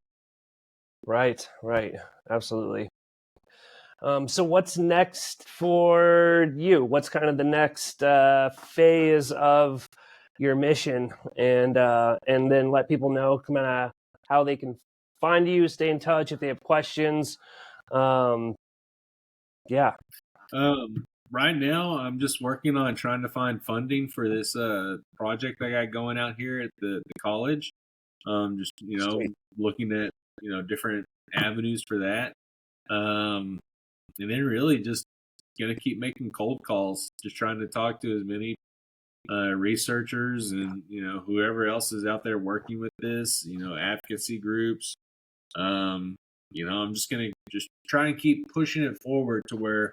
right, right. Absolutely. So what's next for you? What's kind of the next phase of your mission, and then let people know kind of how they can find you, stay in touch if they have questions. Um, yeah, Right now, I'm just working on trying to find funding for this project I got going out here at the college. Just sweet. looking at different avenues for that. Um, and then really just gonna keep making cold calls, just trying to talk to as many researchers and whoever else is out there working with this, advocacy groups. Um, I'm just gonna just try and keep pushing it forward to where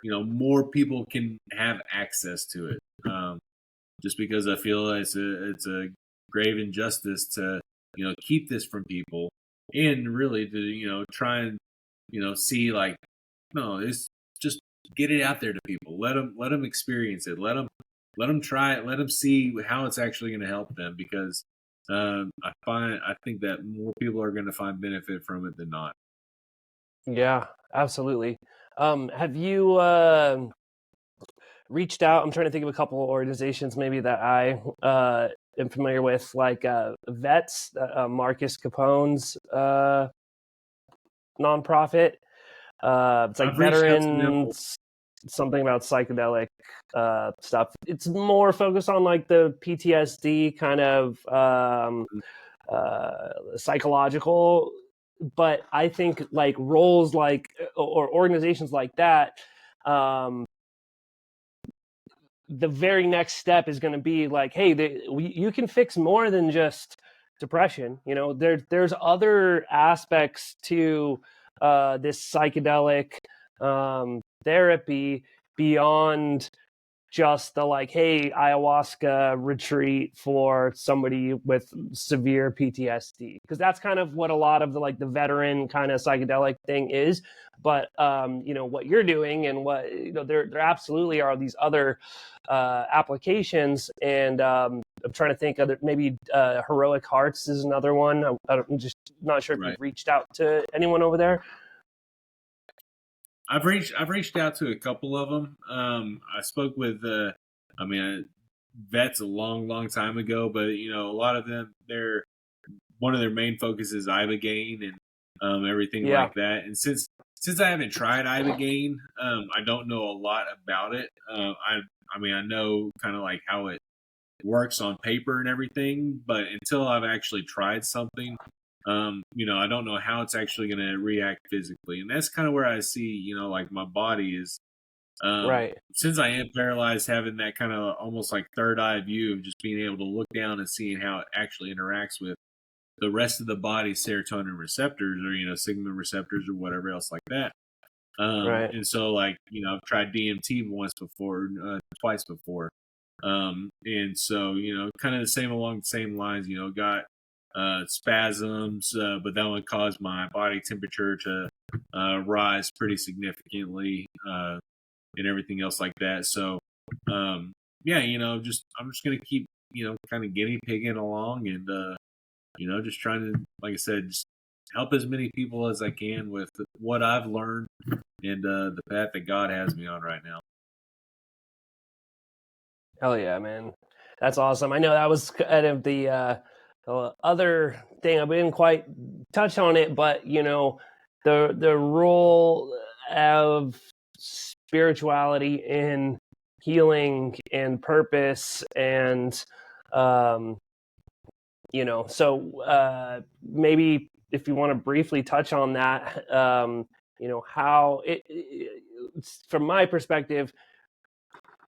more people can have access to it. Just because I feel it's a grave injustice to keep this from people, and really to try and see like no, it's just get it out there to people. Let them experience it. Let them try it. Let them see how it's actually going to help them, because I think that more people are going to find benefit from it than not. Yeah, absolutely. Have you reached out? I'm trying to think of a couple of organizations maybe that I am familiar with, like Vets, Marcus Capone's nonprofit. It's like I've reached out to them. veterans, something about psychedelic stuff. It's more focused on like the PTSD kind of psychological, but I think like roles like or organizations like that, um, the very next step is going to be like, hey, you can fix more than just depression. There's other aspects to this psychedelic therapy beyond just the like, hey, ayahuasca retreat for somebody with severe PTSD, because that's kind of what a lot of the veteran kind of psychedelic thing is. But what you're doing, and what there absolutely are these other applications, and I'm trying to think other, maybe Heroic Hearts is another one. I'm just not sure if Right. you've reached out to anyone over there. I've reached out to a couple of them. I spoke with, I mean, vets a long time ago, but a lot of them, one of their main focus is ibogaine and everything Yeah. like that. And since I haven't tried ibogaine, I don't know a lot about it. I mean, I know kind of like how it works on paper and everything, but until I've actually tried something, I don't know how it's actually going to react physically. And that's kind of where I see, like my body is, Right. since I am paralyzed, having that kind of almost like third eye view of just being able to look down and seeing how it actually interacts with the rest of the body's serotonin receptors, or sigma receptors or whatever else like that. Right. And so, like, I've tried DMT twice before. And so, kind of the same along the same lines, got spasms, but that one caused my body temperature to rise pretty significantly, and everything else like that. So, yeah, I'm just gonna keep, kind of guinea pigging along, and just trying to, like I said, just help as many people as I can with what I've learned and the path that God has me on right now. Hell yeah, man. That's awesome. I know that was kind of the other thing. I didn't quite touch on it, but the role of spirituality in healing and purpose, and um, maybe if you want to briefly touch on that, how from my perspective,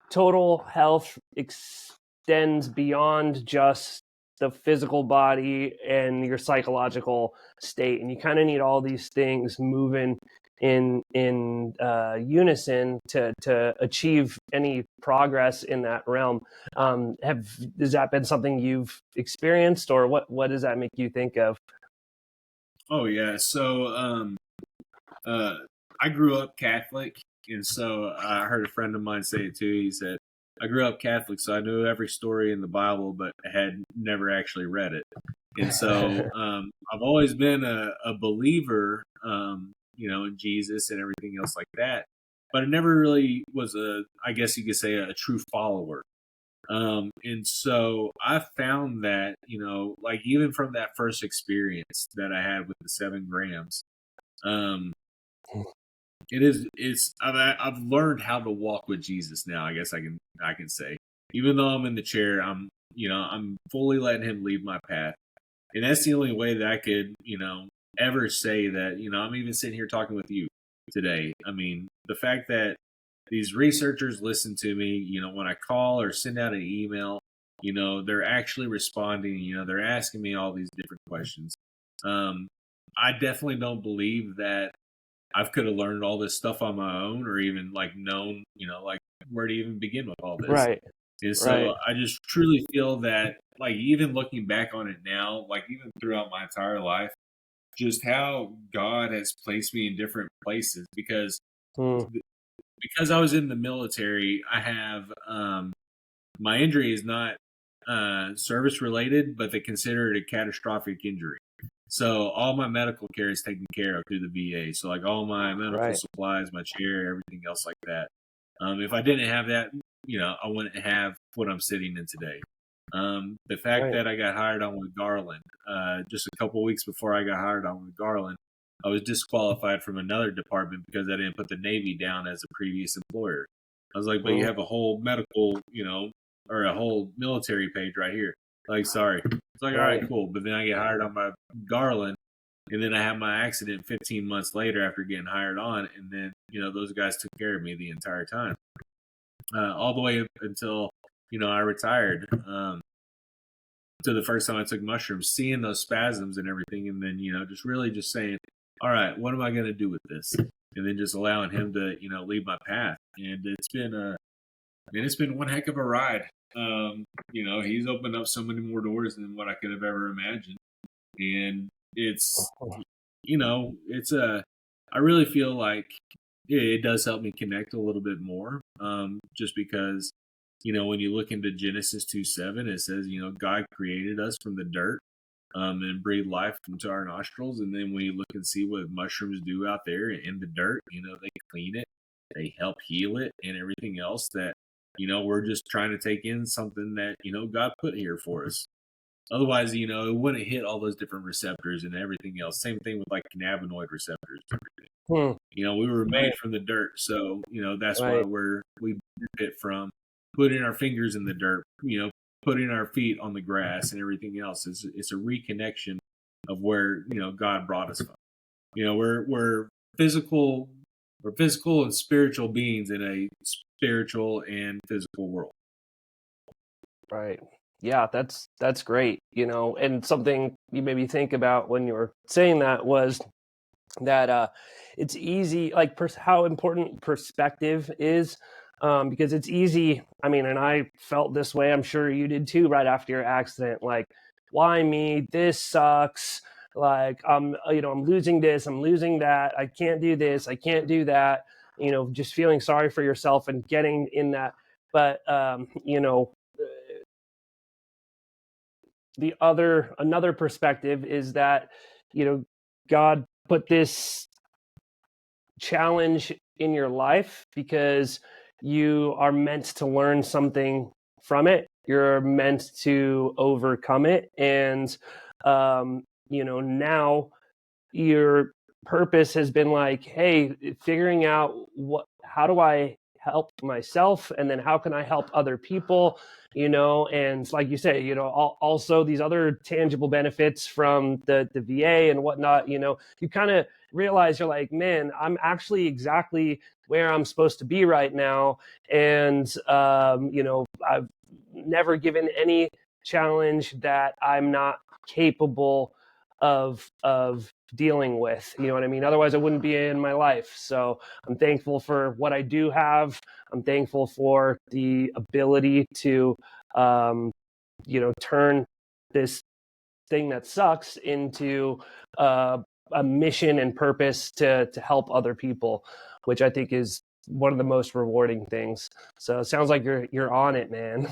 total health extends beyond just the physical body and your psychological state, and you kind of need all these things moving in unison to achieve any progress in that realm. Has that been something you've experienced, or what does that make you think of? Oh yeah. So, uh, I grew up Catholic, and so I heard a friend of mine say it too. He said, "I grew up Catholic, so I knew every story in the Bible, but had never actually read it." And so, I've always been a believer, in Jesus and everything else like that, but I never really was I guess you could say, a true follower. And so I found that, like even from that first experience that I had with the 7 grams, um, I've learned how to walk with Jesus now. I guess I can say, even though I'm in the chair, I'm fully letting him lead my path. And that's the only way that I could, ever say that, I'm even sitting here talking with you today. I mean, the fact that these researchers listen to me, when I call or send out an email, they're actually responding, they're asking me all these different questions. Um, I definitely don't believe that I could have learned all this stuff on my own, or even like known, like where to even begin with all this. Right. And Right. so I just truly feel that, like, even looking back on it now, like even throughout my entire life, just how God has placed me in different places, Mm. because I was in the military. I have my injury is not service related, but they consider it a catastrophic injury. So all my medical care is taken care of through the VA. So like all my medical Right. supplies, my chair, everything else like that. If I didn't have that, I wouldn't have what I'm sitting in today. The fact Right. that I got hired on with Garland, just a couple weeks before I got hired on with Garland, I was disqualified from another department because I didn't put the Navy down as a previous employer. I was like, but you Mm. have a whole medical, or a whole military page right here. Like, sorry. It's like, all right, Right. cool. But then I get hired on by Garland, and then I have my accident 15 months later after getting hired on, and then those guys took care of me the entire time, all the way up until I retired. To the first time I took mushrooms, seeing those spasms and everything, and then just really just saying, all right, what am I going to do with this? And then just allowing him to lead my path, and it's been one heck of a ride. He's opened up so many more doors than what I could have ever imagined, and it's I really feel like it does help me connect a little bit more, just because when you look into Genesis 2:7, it says God created us from the dirt, and breathe life into our nostrils. And then when you look and see what mushrooms do out there in the dirt, they clean it, they help heal it, and everything else that we're just trying to take in something that, God put here for us. Otherwise, it wouldn't hit all those different receptors and everything else. Same thing with like cannabinoid receptors and everything. Hmm. We were made Right. from the dirt, so that's why Right. we benefit from putting our fingers in the dirt, putting our feet on the grass and everything else. It's a reconnection of where God brought us from. We're physical, and spiritual beings in a spiritual and physical world. Right. Yeah, that's great. And something you made me think about when you were saying that was that it's easy, like how important perspective is, because it's easy. I mean, and I felt this way. I'm sure you did too, right after your accident. Like, why me? This sucks. Like, I'm losing this. I'm losing that. I can't do this. I can't do that. Just feeling sorry for yourself and getting in that. But another perspective is that God put this challenge in your life because you are meant to learn something from it. You're meant to overcome it, and now your purpose has been like, hey, figuring out how do I help myself, and then how can I help other people, and like you say, also these other tangible benefits from the VA and whatnot. You kind of realize, you're like, man, I'm actually exactly where I'm supposed to be right now, and I've never given any challenge that I'm not capable of dealing with. You know what I mean? Otherwise I wouldn't be in my life. So I'm thankful for what I do have. I'm thankful for the ability to turn this thing that sucks into a mission and purpose to help other people, which I think is one of the most rewarding things. So it sounds like you're on it, man.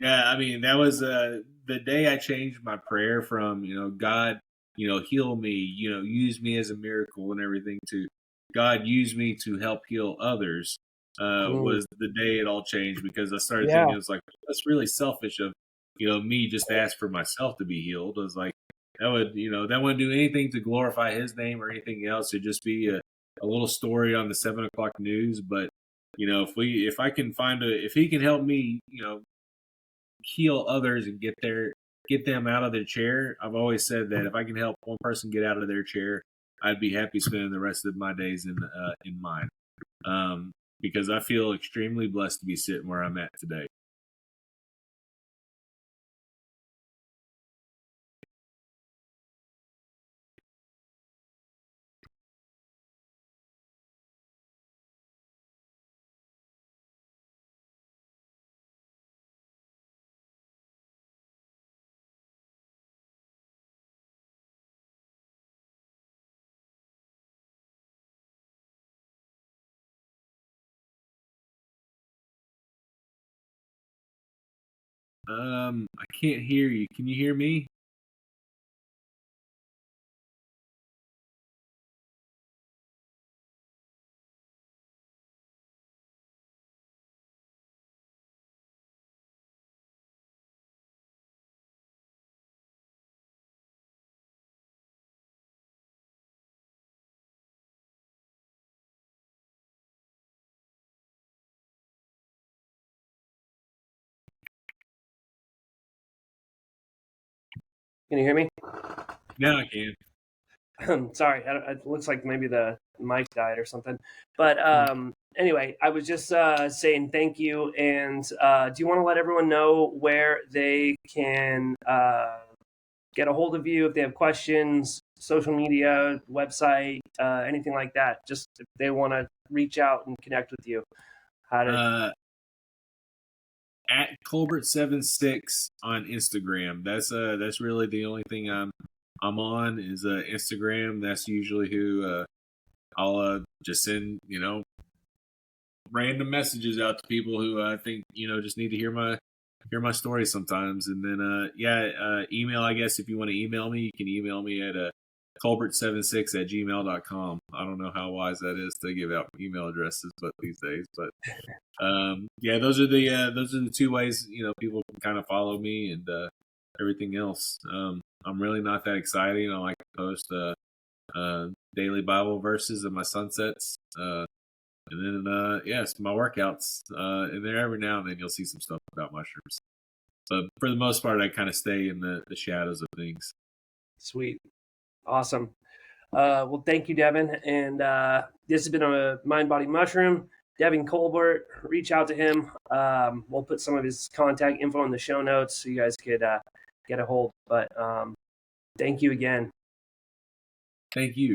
Yeah, I mean, that was the day I changed my prayer from, God, heal me, use me as a miracle and everything, to God, use me to help heal others, Mm, was the day it all changed, because I started yeah. thinking, it was like, that's really selfish of, me just to ask for myself to be healed. I was like, that wouldn't do anything to glorify his name or anything else. It'd just be a little story on the 7 o'clock news. But, if I can if he can help me, heal others and get them out of their chair. I've always said that if I can help one person get out of their chair, I'd be happy spending the rest of my days in mine. Because I feel extremely blessed to be sitting where I'm at today. I can't hear you. Can you hear me? Can you hear me? Now I can. Sorry, it looks like maybe the mic died or something. But Hmm. anyway, I was just saying thank you. And do you want to let everyone know where they can get a hold of you if they have questions, social media, website, anything like that? Just if they want to reach out and connect with you, how to. Uh, at Colbert76 on Instagram. That's really the only thing I'm on is Instagram. That's usually who I'll just send random messages out to people who I think just need to hear my story sometimes. And then email, I guess, if you want to email me, you can email me at colbert76@gmail.com. I don't know how wise that is to give out email addresses, but these days, but yeah, those are the two ways people can kind of follow me, and everything else. I'm really not that exciting. I like to post daily Bible verses in my sunsets, and then yes, my workouts. And then every now and then you'll see some stuff about mushrooms. But for the most part, I kind of stay in the shadows of things. Sweet. Awesome. Well, thank you, Devon. And this has been a Mind Body Mushroom. Devon Colbert, reach out to him. We'll put some of his contact info in the show notes so you guys could get a hold. But thank you again. Thank you.